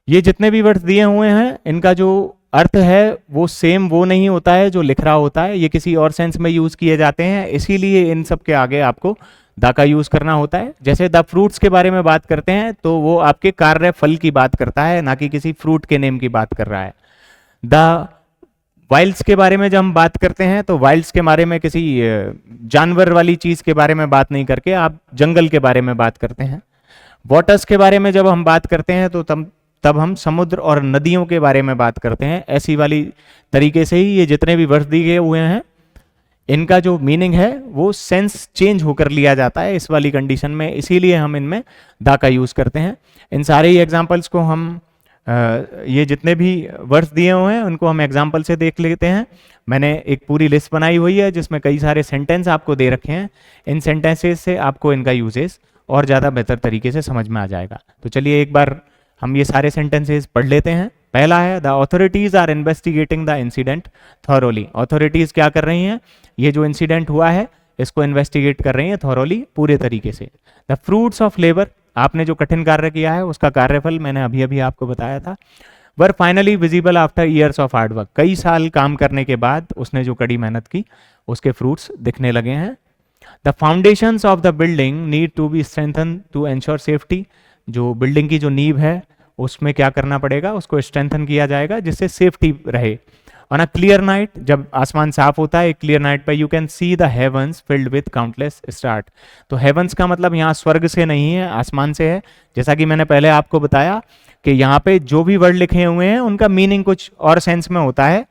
ये जितने भी वर्ड्स दिए हुए हैं इनका जो अर्थ है वो सेम वो नहीं होता है जो लिख रहा होता है, ये किसी और सेंस में यूज किए जाते हैं, इसीलिए इन सब के आगे आपको दा का यूज करना होता है। जैसे द फ्रूट्स के बारे में बात करते हैं तो वो आपके कार्य फल की बात करता है, ना कि किसी फ्रूट के नेम की बात कर रहा है। द वाइल्ड्स के बारे में जब हम बात करते हैं तो वाइल्ड्स के बारे में किसी जानवर वाली चीज के बारे में बात नहीं करके आप जंगल के बारे में बात करते हैं। वाटर्स के बारे में जब हम बात करते हैं तो तब हम समुद्र और नदियों के बारे में बात करते हैं। ऐसी वाली तरीके से ही ये जितने भी वर्ड्स दिए हुए हैं इनका जो मीनिंग है वो सेंस चेंज होकर लिया जाता है इस वाली कंडीशन में, इसीलिए हम इनमें दा का यूज करते हैं। इन सारे ही एग्जाम्पल्स को हम ये जितने भी वर्ड्स दिए हुए हैं उनको हम एग्जाम्पल से देख लेते हैं। मैंने एक पूरी लिस्ट बनाई हुई है जिसमें कई सारे सेंटेंस आपको दे रखे हैं। इन सेंटेंसेस से आपको इनका यूजेस और ज़्यादा बेहतर तरीके से समझ में आ जाएगा। तो चलिए एक बार हम ये सारे सेंटेंसेस पढ़ लेते हैं। पहला है, the authorities are investigating the incident thoroughly. Authorities क्या कर रही हैं, ये जो इंसिडेंट हुआ है इसको इन्वेस्टिगेट कर रही हैं थॉरोली, पूरे तरीके से। द फ्रूट्स ऑफ लेबर, आपने जो कठिन कार्य किया है उसका कार्यफल मैंने अभी अभी आपको बताया था। Were finally visible after years of hard work, कई साल काम करने के बाद उसने जो कड़ी मेहनत की उसके फ्रूट्स दिखने लगे हैं। The foundations of the building need to be strengthen to ensure safety, जो बिल्डिंग की जो नींव है उसमें क्या करना पड़ेगा, उसको स्ट्रेंथन किया जाएगा जिससे सेफ्टी रहे। ऑन अ क्लियर नाइट, जब आसमान साफ होता है क्लियर नाइट पर, you can see the heavens filled with countless stars. तो हेवंस का मतलब यहाँ स्वर्ग से नहीं है, आसमान से है। जैसा कि मैंने पहले आपको बताया कि यहाँ पे जो भी वर्ड लिखे हुए हैं उनका मीनिंग कुछ और सेंस में होता है,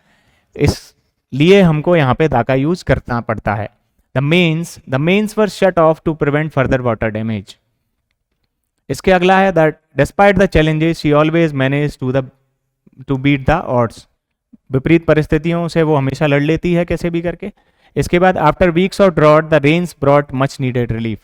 इसलिए हमको यहाँ पे दा का यूज करना पड़ता है। The mains were shut off to prevent further water damage. इसके अगला है, that despite the challenges she always manage to beat the odds. विपरीत परिस्थितियों से वो हमेशा लड़ लेती है कैसे भी करके। इसके बाद, after weeks of drought the rains brought much needed relief.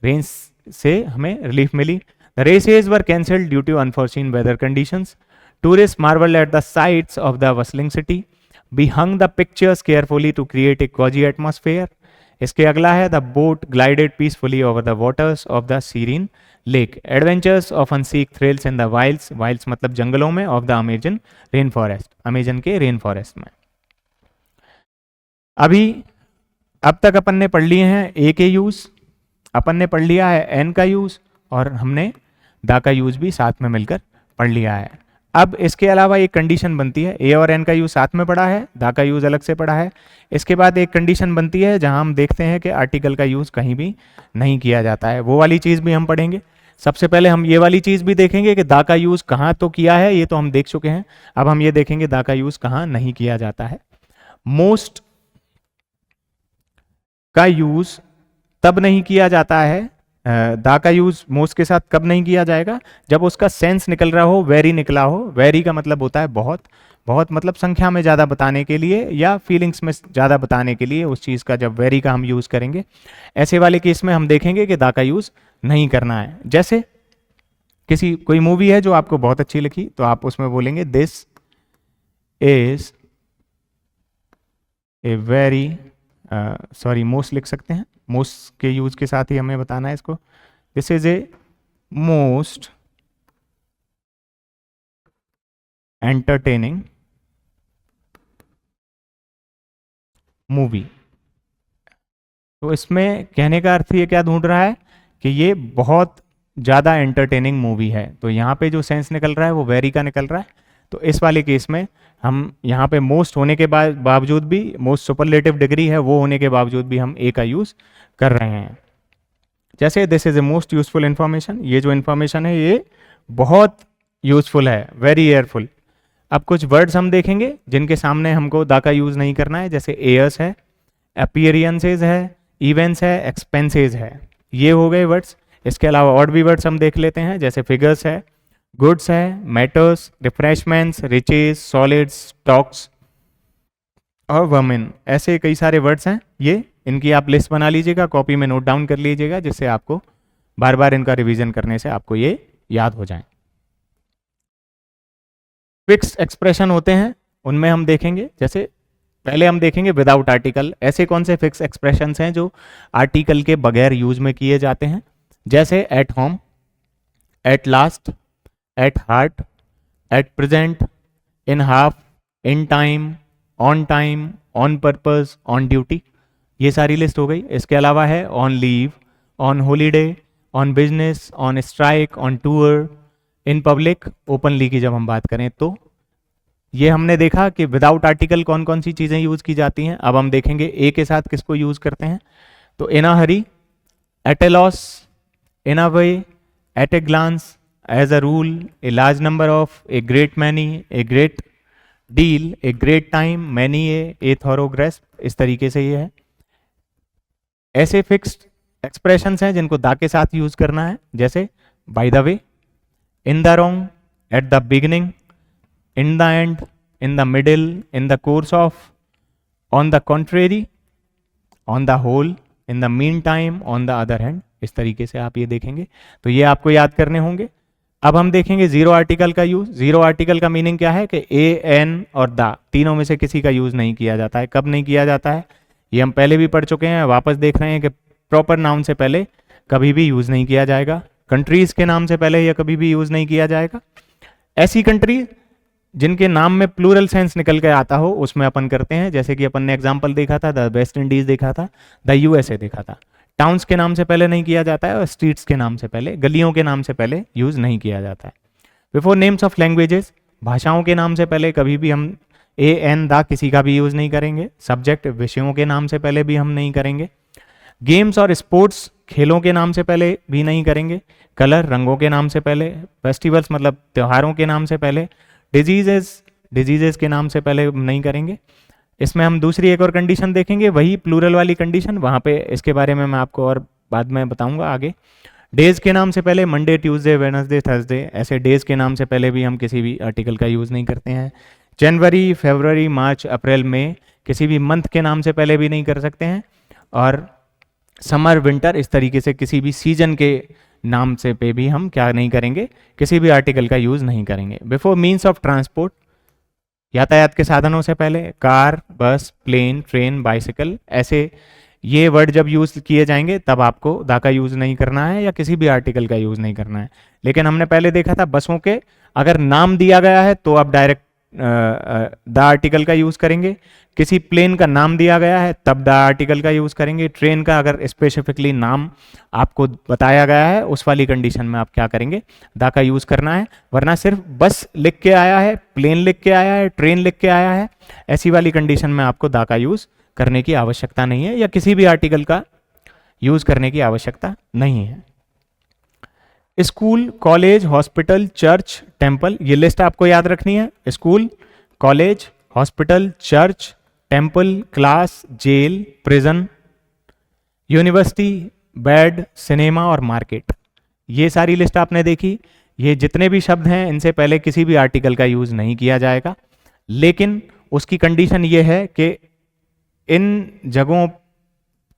Rains से हमें रिलीफ मिली। The races were cancelled due to unfortunate weather conditions. Tourist marvel at the sights of the bustling city. We hung the pictures carefully to create a cosy atmosphere. इसके अगला है the boat glided peacefully over the waters of the serene lake, adventures of unseen thrills in the wilds, wilds मतलब जंगलों में, of the Amazon rain forest, Amazon के रेन फॉरेस्ट में। अभी अब तक अपन ने पढ़ लिए हैं ए के यूज, अपन ने पढ़ लिया है एन का यूज, और हमने द का यूज भी साथ में मिलकर पढ़ लिया है। अब इसके अलावा एक कंडीशन बनती है, ए और एन का यूज साथ में पढ़ा है, द का यूज अलग से पढ़ा है। इसके बाद एक कंडीशन बनती है जहां हम देखते हैं कि आर्टिकल का यूज कहीं भी नहीं किया जाता है, वो वाली चीज भी हम पढ़ेंगे। सबसे पहले हम ये वाली चीज भी देखेंगे कि द का यूज कहाँ तो किया है, ये तो हम देख चुके हैं। अब हम ये देखेंगे द का यूज कहाँ नहीं किया जाता है। मोस्ट का यूज तब नहीं किया जाता है, दा का यूज मोस्ट के साथ कब नहीं किया जाएगा, जब उसका सेंस निकल रहा हो, वेरी निकला हो। वेरी का मतलब होता है बहुत, बहुत मतलब संख्या में ज़्यादा बताने के लिए या फीलिंग्स में ज़्यादा बताने के लिए उस चीज़ का जब वेरी का हम यूज़ करेंगे, ऐसे वाले केस में हम देखेंगे कि दा का यूज़ नहीं करना है। जैसे किसी कोई मूवी है जो आपको बहुत अच्छी लगी तो आप उसमें बोलेंगे this is a very, sorry most लिख सकते हैं, मोस्ट के यूज के साथ ही हमें बताना है इसको। This is a most entertaining movie. तो इसमें कहने का अर्थ ये क्या ढूंढ रहा है कि ये बहुत ज़्यादा एंटरटेनिंग मूवी है। तो यहाँ पे जो सेंस निकल रहा है वो वेरी का निकल रहा है। तो इस वाले केस में हम यहाँ पे मोस्ट होने के बावजूद भी, मोस्ट सुपरलेटिव डिग्री है वो होने के बावजूद भी हम ए का यूज़ कर रहे हैं। जैसे this is a most useful information, ये जो इंफॉर्मेशन है ये बहुत यूजफुल है, वेरी एयरफुल। अब कुछ वर्ड्स हम देखेंगे जिनके सामने हमको दा का यूज़ नहीं करना है, जैसे एयर्स है, अपीयरेंसेज है, इवेंट्स है, एक्सपेंसेज है, ये हो गए वर्ड्स। इसके अलावा और भी वर्ड्स हम देख लेते हैं, जैसे फिगर्स है, गुड्स है, matters, refreshments, riches, solids, stocks और वमेन, ऐसे कई सारे वर्ड्स हैं। ये इनकी आप लिस्ट बना लीजिएगा, कॉपी में नोट डाउन कर लीजिएगा, जिससे आपको बार बार इनका रिवीजन करने से आपको ये याद हो जाए। फिक्स एक्सप्रेशन होते हैं, उनमें हम देखेंगे, जैसे पहले हम देखेंगे विदाउट आर्टिकल। ऐसे कौन से फिक्स एक्सप्रेशंस हैं जो आर्टिकल के बगैर यूज में किए जाते हैं, जैसे at home, at last, at heart, at present, in half, in time, on purpose, on duty, ये सारी लिस्ट हो गई। इसके अलावा है on leave, on holiday, on business, on strike, on tour, in public, openly की जब हम बात करें तो। ये हमने देखा कि विदाउट आर्टिकल कौन कौन सी चीज़ें यूज़ की जाती हैं। अब हम देखेंगे ए के साथ किसको यूज़ करते हैं। तो in a hurry, at a loss, in a way, at a glance, as a rule, a large number of, a great many, a great deal, a great time, many a thorough grasp, इस तरीके से ये है। ऐसे फिक्स्ड एक्सप्रेशंस हैं जिनको दा के साथ यूज करना है, जैसे by the way, in the wrong, at the beginning, in the end, in the middle, in the course of, on the contrary, on the whole, in the meantime, on the other hand, इस तरीके से आप ये देखेंगे। तो ये आपको याद करने होंगे। अब हम देखेंगे जीरो आर्टिकल का यूज। जीरो आर्टिकल का मीनिंग क्या है कि ए, एन और द तीनों में से किसी का यूज नहीं किया जाता है। कब नहीं किया जाता है ये हम पहले भी पढ़ चुके हैं, वापस देख रहे हैं कि प्रॉपर नाउन से पहले कभी भी यूज नहीं किया जाएगा, कंट्रीज के नाम से पहले यह कभी भी यूज नहीं किया जाएगा। ऐसी कंट्री जिनके नाम में प्लूरल सेंस निकल के आता हो उसमें अपन करते हैं, जैसे कि अपन ने एग्जाम्पल देखा था, द वेस्ट इंडीज देखा था, द यूएसए देखा था। टाउन्स के नाम से पहले नहीं किया जाता है और स्ट्रीट्स के नाम से पहले, गलियों के नाम से पहले यूज नहीं किया जाता है। बिफोर नेम्स ऑफ लैंग्वेजेस, भाषाओं के नाम से पहले कभी भी हम ए, एन, दा किसी का भी यूज नहीं करेंगे। सब्जेक्ट, विषयों के नाम से पहले भी हम नहीं करेंगे। गेम्स और स्पोर्ट्स, खेलों के नाम से पहले भी नहीं करेंगे। कलर, रंगों के नाम से पहले। फेस्टिवल्स मतलब त्योहारों के नाम से पहले। डिजीजेस के नाम से पहले नहीं करेंगे। इसमें हम दूसरी एक और कंडीशन देखेंगे, वही प्लूरल वाली कंडीशन, वहाँ पे इसके बारे में मैं आपको और बाद में बताऊंगा आगे। डेज के नाम से पहले मंडे, ट्यूसडे, वेडनेसडे, थर्सडे, ऐसे डेज के नाम से पहले भी हम किसी भी आर्टिकल का यूज़ नहीं करते हैं। जनवरी, फरवरी, मार्च, अप्रैल में किसी भी मंथ के नाम से पहले भी नहीं कर सकते हैं। और समर, विंटर, इस तरीके से किसी भी सीजन के नाम से पे भी हम क्या नहीं करेंगे, किसी भी आर्टिकल का यूज़ नहीं करेंगे। बिफोर मीन्स ऑफ ट्रांसपोर्ट, यातायात के साधनों से पहले कार, बस, प्लेन, ट्रेन, बाइसिकल, ऐसे ये वर्ड जब यूज़ किए जाएंगे तब आपको द का यूज़ नहीं करना है या किसी भी आर्टिकल का यूज़ नहीं करना है। लेकिन हमने पहले देखा था बसों के अगर नाम दिया गया है तो आप डायरेक्ट द आर्टिकल का यूज़ करेंगे, किसी प्लेन का नाम दिया गया है तब द आर्टिकल का यूज़ करेंगे, ट्रेन का अगर स्पेसिफिकली नाम आपको बताया गया है उस वाली कंडीशन में आप क्या करेंगे, द का यूज़ करना है। वरना सिर्फ बस लिख के आया है, प्लेन लिख के आया है, ट्रेन लिख के आया है, ऐसी वाली कंडीशन में आपको द का यूज़ करने की आवश्यकता नहीं है या किसी भी आर्टिकल का यूज़ करने की आवश्यकता नहीं है। School, college, hospital, church, temple, ये लिस्ट आपको याद रखनी है। School, college, hospital, church, temple, class, jail, prison, university, bed, cinema और मार्केट, ये सारी लिस्ट आपने देखी। ये जितने भी शब्द हैं इनसे पहले किसी भी आर्टिकल का यूज़ नहीं किया जाएगा, लेकिन उसकी कंडीशन ये है कि इन जगहों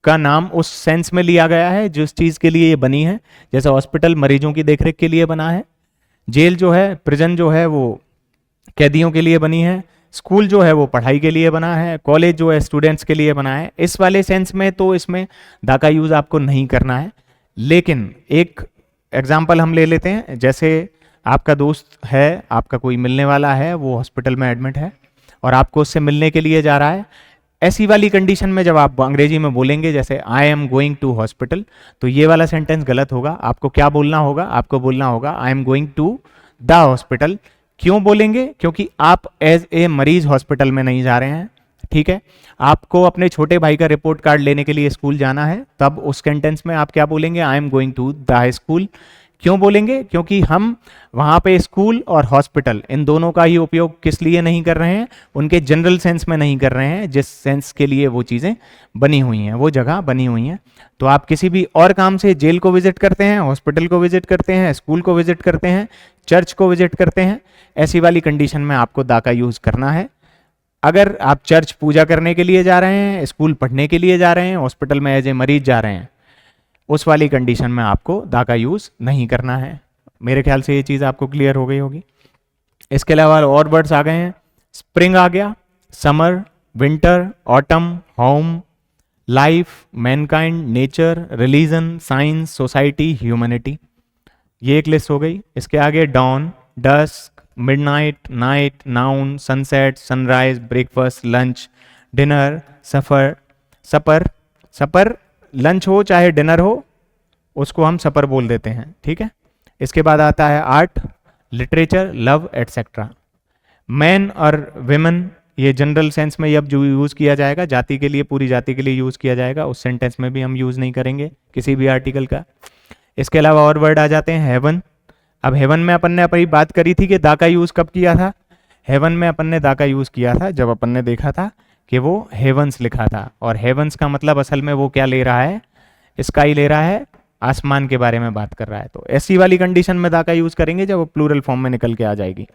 का नाम उस सेंस में लिया गया है जिस चीज़ के लिए ये बनी है। जैसे हॉस्पिटल मरीजों की देखरेख के लिए बना है, जेल जो है, प्रिजन जो है वो कैदियों के लिए बनी है, स्कूल जो है वो पढ़ाई के लिए बना है, कॉलेज जो है स्टूडेंट्स के लिए बना है। इस वाले सेंस में तो इसमें द का यूज़ आपको नहीं करना है। लेकिन एक एग्जाम्पल हम ले लेते हैं, जैसे आपका दोस्त है, आपका कोई मिलने वाला है, वो हॉस्पिटल में एडमिट है और आपको उससे मिलने के लिए जा रहा है। ऐसी वाली कंडीशन में जब आप अंग्रेजी में बोलेंगे जैसे I am going to hospital, तो ये वाला सेंटेंस गलत होगा। आपको क्या बोलना होगा, आपको बोलना होगा I am going to the hospital. क्यों बोलेंगे? क्योंकि आप एज ए मरीज हॉस्पिटल में नहीं जा रहे हैं, ठीक है। आपको अपने छोटे भाई का रिपोर्ट कार्ड लेने के लिए स्कूल जाना है, तब उस सेंटेंस में आप क्या बोलेंगे, I am going to the school. क्यों बोलेंगे? क्योंकि हम वहाँ पे स्कूल और हॉस्पिटल इन दोनों का ही उपयोग किस लिए नहीं कर रहे हैं, उनके जनरल सेंस में नहीं कर रहे हैं, जिस सेंस के लिए वो चीज़ें बनी हुई हैं, वो जगह बनी हुई हैं। तो आप किसी भी और काम से जेल को विजिट करते हैं, हॉस्पिटल को विजिट करते हैं, स्कूल को विजिट करते हैं, चर्च को विजिट करते हैं, ऐसी वाली कंडीशन में आपको द का यूज़ करना है। अगर आप चर्च पूजा करने के लिए जा रहे हैं, स्कूल पढ़ने के लिए जा रहे हैं, हॉस्पिटल में एज ए मरीज जा रहे हैं, उस वाली कंडीशन में आपको द का यूज़ नहीं करना है। मेरे ख्याल से ये चीज़ आपको क्लियर हो गई होगी। इसके अलावा और वर्ड्स आ गए हैं, स्प्रिंग आ गया, summer, winter, autumn, home, life, mankind, nature, religion, science, society, humanity, ये एक लिस्ट हो गई। इसके आगे dawn, dusk, midnight, night, noon, sunset, sunrise, breakfast, lunch, dinner, supper, supper, supper lunch हो चाहे डिनर हो उसको हम सपर बोल देते हैं, ठीक है। इसके बाद आता है art, literature, love etcetera. Man और विमेन, ये जनरल सेंस में अब जो यूज़ किया जाएगा, जाति के लिए, पूरी जाति के लिए यूज़ किया जाएगा, उस सेंटेंस में भी हम यूज़ नहीं करेंगे किसी भी आर्टिकल का। इसके अलावा और वर्ड आ जाते हैं, हेवन। अब हेवन में अपन ने अपनी बात करी थी कि द का यूज़ कब किया था। हेवन में अपन ने द का यूज़ किया था जब अपन ने देखा था कि वो हेवंस लिखा था, और हेवंस का मतलब असल में वो क्या ले रहा है, स्काई ले रहा है, आसमान के बारे में बात कर रहा है। तो ऐसी वाली कंडीशन में द का यूज़ करेंगे जब वो प्लूरल फॉर्म में निकल के आ जाएगी।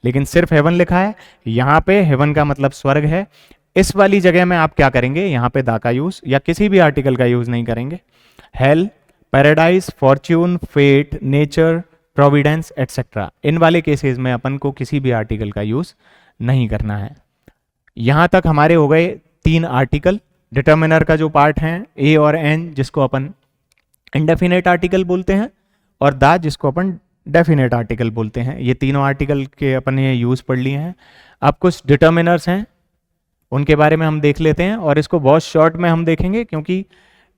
लेकिन सिर्फ हेवन लिखा है, यहाँ पे हेवन का मतलब स्वर्ग है, इस वाली जगह में आप क्या करेंगे, यहाँ पे द का यूज़ या किसी भी आर्टिकल का यूज़ नहीं करेंगे। Hell, paradise, fortune, fate, nature, providence etcetera, इन वाले केसेस में अपन को किसी भी आर्टिकल का यूज़ नहीं करना है। यहाँ तक हमारे हो गए 3 आर्टिकल। डिटर्मिनर का जो पार्ट है ए और एन, जिसको अपन इंडेफिनेट आर्टिकल बोलते हैं, और द, जिसको अपन डेफिनेट आर्टिकल बोलते हैं। ये तीनों आर्टिकल के अपन ने यूज़ पढ़ लिए हैं। अब कुछ डिटर्मिनर्स हैं, उनके बारे में हम देख लेते हैं, और इसको बहुत शॉर्ट में हम देखेंगे क्योंकि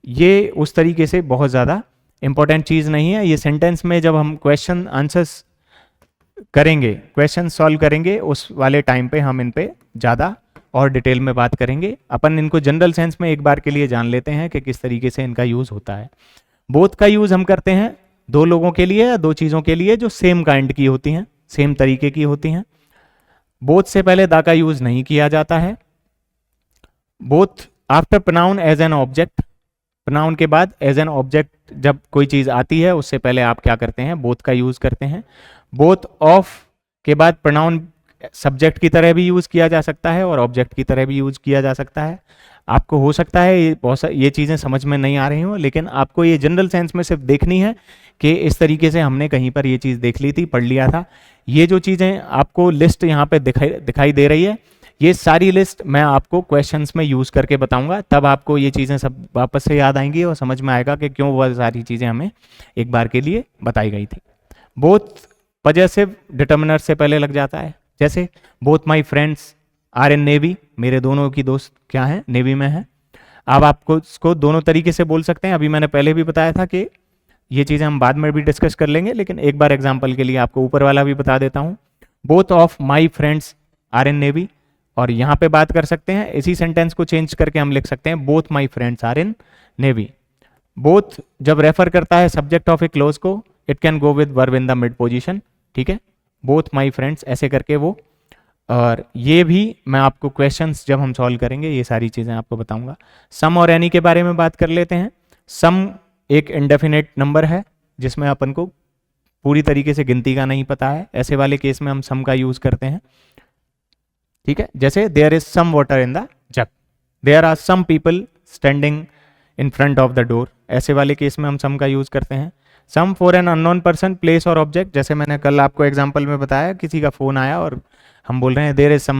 ये उस तरीके से बहुत ज़्यादा इंपॉर्टेंट चीज़ नहीं है। ये सेंटेंस में जब हम क्वेश्चन आंसर्स करेंगे, क्वेश्चन सॉल्व करेंगे, उस वाले टाइम पे हम इन पे ज़्यादा और डिटेल में बात करेंगे। अपन इनको जनरल सेंस में एक बार के लिए जान लेते हैं कि किस तरीके से इनका यूज़ होता है। बोथ का यूज़ हम करते हैं 2 लोगों के लिए या 2 चीज़ों के लिए जो सेम काइंड की होती हैं, सेम तरीके की होती हैं। बोथ से पहले द का यूज़ नहीं किया जाता है। Both after pronoun as an object, pronoun के बाद एज एन ऑब्जेक्ट जब कोई चीज़ आती है उससे पहले आप क्या करते हैं, बोथ का यूज़ करते हैं। बोथ ऑफ के बाद प्रोनाउन सब्जेक्ट की तरह भी यूज़ किया जा सकता है और ऑब्जेक्ट की तरह भी यूज़ किया जा सकता है। आपको हो सकता है ये चीज़ें समझ में नहीं आ रही हों, लेकिन आपको ये जनरल सेंस में सिर्फ देखनी है कि इस तरीके से हमने कहीं पर ये चीज़ देख ली थी, पढ़ लिया था। ये जो चीज़ें आपको लिस्ट यहाँ पे दिखाई दे रही है, ये सारी लिस्ट मैं आपको क्वेश्चंस में यूज करके बताऊंगा, तब आपको ये चीज़ें सब वापस से याद आएंगी और समझ में आएगा कि क्यों वह सारी चीज़ें हमें एक बार के लिए बताई गई थी। बोथ पजेसिव डिटर्मिनर से पहले लग जाता है, जैसे both my friends are in navy, मेरे दोनों की दोस्त क्या है, नेवी में है। अब आपको इसको दोनों तरीके से बोल सकते हैं, अभी मैंने पहले भी बताया था कि ये चीज़ें हम बाद में भी डिस्कस कर लेंगे, लेकिन एक बार एग्जाम्पल के लिए आपको ऊपर वाला भी बता देता हूँ। Both of my friends are in navy, और यहाँ पे बात कर सकते हैं, इसी सेंटेंस को चेंज करके हम लिख सकते हैं both my friends are in navy. Both जब रेफर करता है सब्जेक्ट ऑफ ए क्लोज को, it can go with verb in the mid position, ठीक है, बोथ माई फ्रेंड्स ऐसे करके वो। और ये भी मैं आपको क्वेश्चंस जब हम सॉल्व करेंगे ये सारी चीज़ें आपको बताऊंगा। सम और एनी के बारे में बात कर लेते हैं। सम एक इंडेफिनेट नंबर है जिसमें अपन को पूरी तरीके से गिनती का नहीं पता है, ऐसे वाले केस में हम सम का यूज करते हैं, ठीक है। जैसे there is some water in the jug, there are some people standing in front of the door, ऐसे वाले केस में हम सम का यूज करते हैं। Some for an unknown person, place और ऑब्जेक्ट, जैसे मैंने कल आपको एग्जांपल में बताया, किसी का फोन आया और हम बोल रहे हैं there is some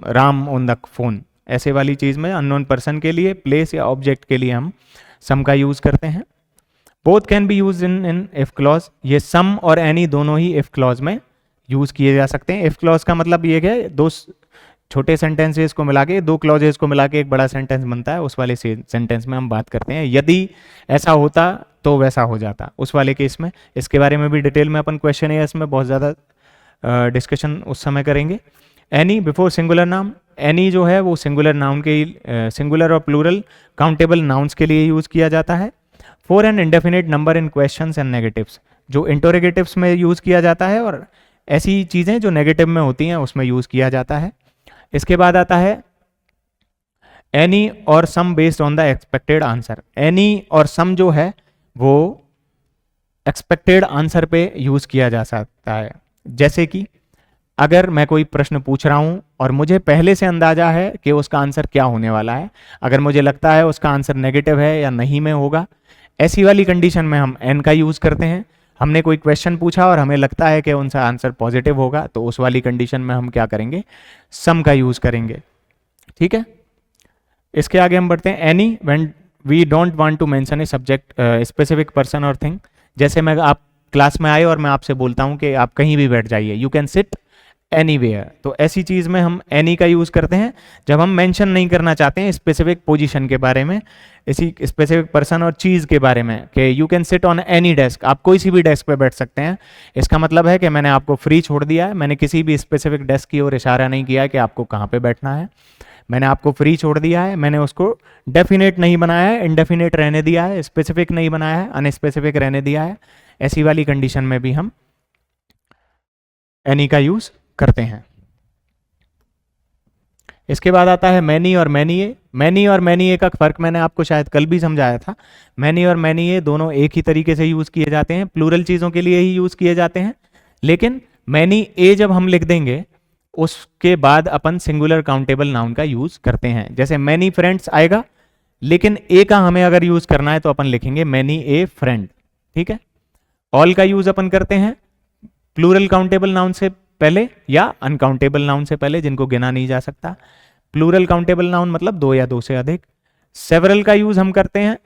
Ram on the phone, ऐसे वाली चीज में अननोन पर्सन के लिए, प्लेस या ऑब्जेक्ट के लिए हम सम का यूज करते हैं। Both can be use in if clause, ये सम और एनी दोनों ही इफ क्लॉज में यूज किए जा सकते हैं। इफ क्लॉज का मतलब ये है दो छोटे सेंटेंसेस को मिला के, दो क्लॉजेस को मिला के एक बड़ा सेंटेंस बनता है, उस वाले सेंटेंस में हम बात करते हैं। यदि ऐसा होता तो वैसा हो जाता, उस वाले केस में। इसके बारे में भी डिटेल में अपन क्वेश्चन है इसमें बहुत ज़्यादा डिस्कशन उस समय करेंगे। Any before singular noun, any जो है वो सिंगुलर नाउन के सिंगुलर और प्लूरल काउंटेबल नाउन्स के लिए यूज किया जाता है। For an indefinite number in questions and negatives, जो इंटरोगेटिव्स में यूज किया जाता है और ऐसी चीजें जो नेगेटिव में होती हैं उसमें यूज किया जाता है। इसके बाद आता है any or some based on the expected answer. Any or some जो है वो एक्सपेक्टेड आंसर पे यूज किया जा सकता है। जैसे कि अगर मैं कोई प्रश्न पूछ रहा हूं और मुझे पहले से अंदाजा है कि उसका आंसर क्या होने वाला है, अगर मुझे लगता है उसका आंसर नेगेटिव है या नहीं में होगा, ऐसी वाली कंडीशन में हम एन का यूज करते हैं। हमने कोई क्वेश्चन पूछा और हमें लगता है कि उनका आंसर पॉजिटिव होगा, तो उस वाली कंडीशन में हम क्या करेंगे, सम का यूज करेंगे, ठीक है। इसके आगे हम बढ़ते हैं any when we don't want to mention a subject specific person और थिंग। जैसे मैं आप क्लास में आए और मैं आपसे बोलता हूं कि आप कहीं भी बैठ जाइए, यू कैन सिट एनीवेयर, तो ऐसी चीज में हम एनी का यूज करते हैं जब हम मेंशन नहीं करना चाहते हैं स्पेसिफिक पोजीशन के बारे में, इसी स्पेसिफिक पर्सन और चीज के बारे में, कि you can sit on any desk, आप कोई सी भी डेस्क पे बैठ सकते हैं। इसका मतलब है कि मैंने आपको फ्री छोड़ दिया है, मैंने किसी भी स्पेसिफिक डेस्क की ओर इशारा नहीं किया है कि आपको कहाँ पे बैठना है, मैंने आपको फ्री छोड़ दिया है। मैंने उसको डेफिनेट नहीं बनाया है, इनडेफिनेट रहने दिया है, स्पेसिफिक नहीं बनाया है, अनस्पेसिफिक रहने दिया है। ऐसी वाली कंडीशन में भी हम एनी का यूज करते हैं। इसके बाद आता है मैनी और मैनिए। मैनी और मैनिए का फर्क मैंने आपको शायद कल भी समझाया था। मैनी और मैनिए दोनों एक ही तरीके से यूज किए जाते हैं, प्लूरल चीजों के लिए ही यूज किए जाते हैं, लेकिन मैनी ए जब हम लिख देंगे उसके बाद अपन सिंगुलर काउंटेबल नाउन का यूज करते हैं। जैसे मैनी फ्रेंड्स आएगा, लेकिन ए का हमें अगर यूज करना है तो अपन लिखेंगे मैनी ए फ्रेंड, ठीक है। ऑल का यूज अपन करते हैं प्लूरल काउंटेबल नाउन से पहले या अनकाउंटेबल नाउन से पहले, जिनको गिना नहीं जा सकता। प्लूरल काउंटेबल नाउन मतलब दो या दो से अधिक। सेवरल का यूज हम करते हैं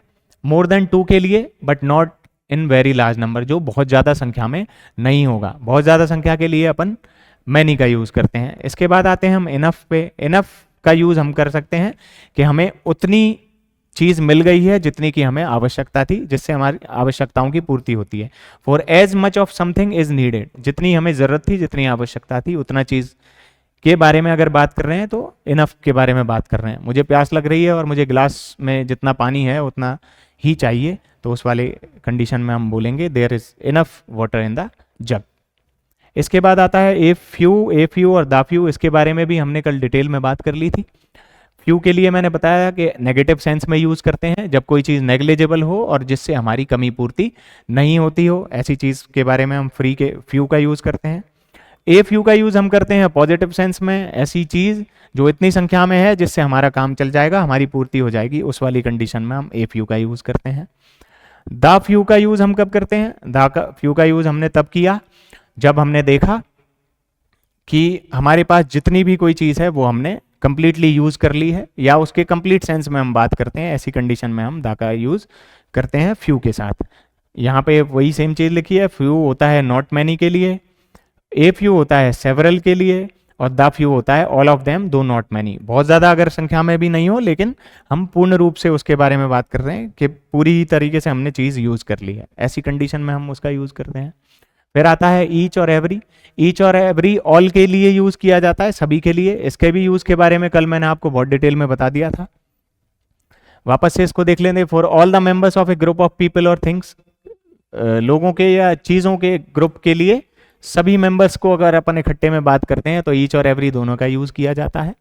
मोर देन टू के लिए, but not in very large number, जो बहुत ज्यादा संख्या में नहीं होगा। बहुत ज्यादा संख्या के लिए अपन मैनी का यूज करते हैं। इसके बाद आते हैं हम इनफ पे। इनफ का यूज हम कर सकते हैं कि हमें उतनी चीज मिल गई है जितनी की हमें आवश्यकता थी, जिससे हमारी आवश्यकताओं की पूर्ति होती है। For as much of something is needed, जितनी हमें जरूरत थी, जितनी आवश्यकता थी, उतना चीज के बारे में अगर बात कर रहे हैं तो इनफ के बारे में बात कर रहे हैं। मुझे प्यास लग रही है और मुझे गिलास में जितना पानी है उतना ही चाहिए, तो उस वाले कंडीशन में हम बोलेंगे there is enough water in the jug. इसके बाद आता है ए फ्यू और द फ्यू। इसके बारे में भी हमने कल डिटेल में बात कर ली थी। फ्यू के लिए मैंने बताया कि नेगेटिव सेंस में यूज करते हैं जब कोई चीज़ नेग्लिजिबल हो और जिससे हमारी कमी पूर्ति नहीं होती हो, ऐसी चीज़ के बारे में हम फ्यू का यूज करते हैं। ए फ्यू का यूज हम करते हैं पॉजिटिव सेंस में, ऐसी चीज जो इतनी संख्या में है जिससे हमारा काम चल जाएगा, हमारी पूर्ति हो जाएगी, उस वाली कंडीशन में हम ए फ्यू का यूज करते हैं। द फ्यू का यूज हम कब करते हैं? द फ्यू का यूज हमने तब किया जब हमने देखा कि हमारे पास जितनी भी कोई चीज़ है वो हमने कंप्लीटली यूज़ कर ली है, या उसके कंप्लीट सेंस में हम बात करते हैं, ऐसी कंडीशन में हम दा का यूज़ करते हैं फ्यू के साथ। यहाँ पे वही सेम चीज़ लिखी है, फ्यू होता है नॉट मैनी के लिए, ए फ्यू होता है सेवरल के लिए, और द फ्यू होता है ऑल ऑफ देम दो नॉट मैनी। बहुत ज़्यादा अगर संख्या में भी नहीं हो, लेकिन हम पूर्ण रूप से उसके बारे में बात कर रहे हैं कि पूरी तरीके से हमने चीज़ यूज़ कर ली है, ऐसी कंडीशन में हम उसका यूज़ करते हैं। फिर आता है ईच और एवरी। ईच और एवरी ऑल के लिए यूज़ किया जाता है, सभी के लिए। इसके भी यूज़ के बारे में कल मैंने आपको बहुत डिटेल में बता दिया था, वापस से इसको देख लेंगे। For all the members of A group of people और थिंग्स, लोगों के या चीज़ों के ग्रुप के लिए, सभी मेंबर्स को अगर अपन इकट्ठे में बात करते हैं तो ईच और एवरी दोनों का यूज़ किया जाता है।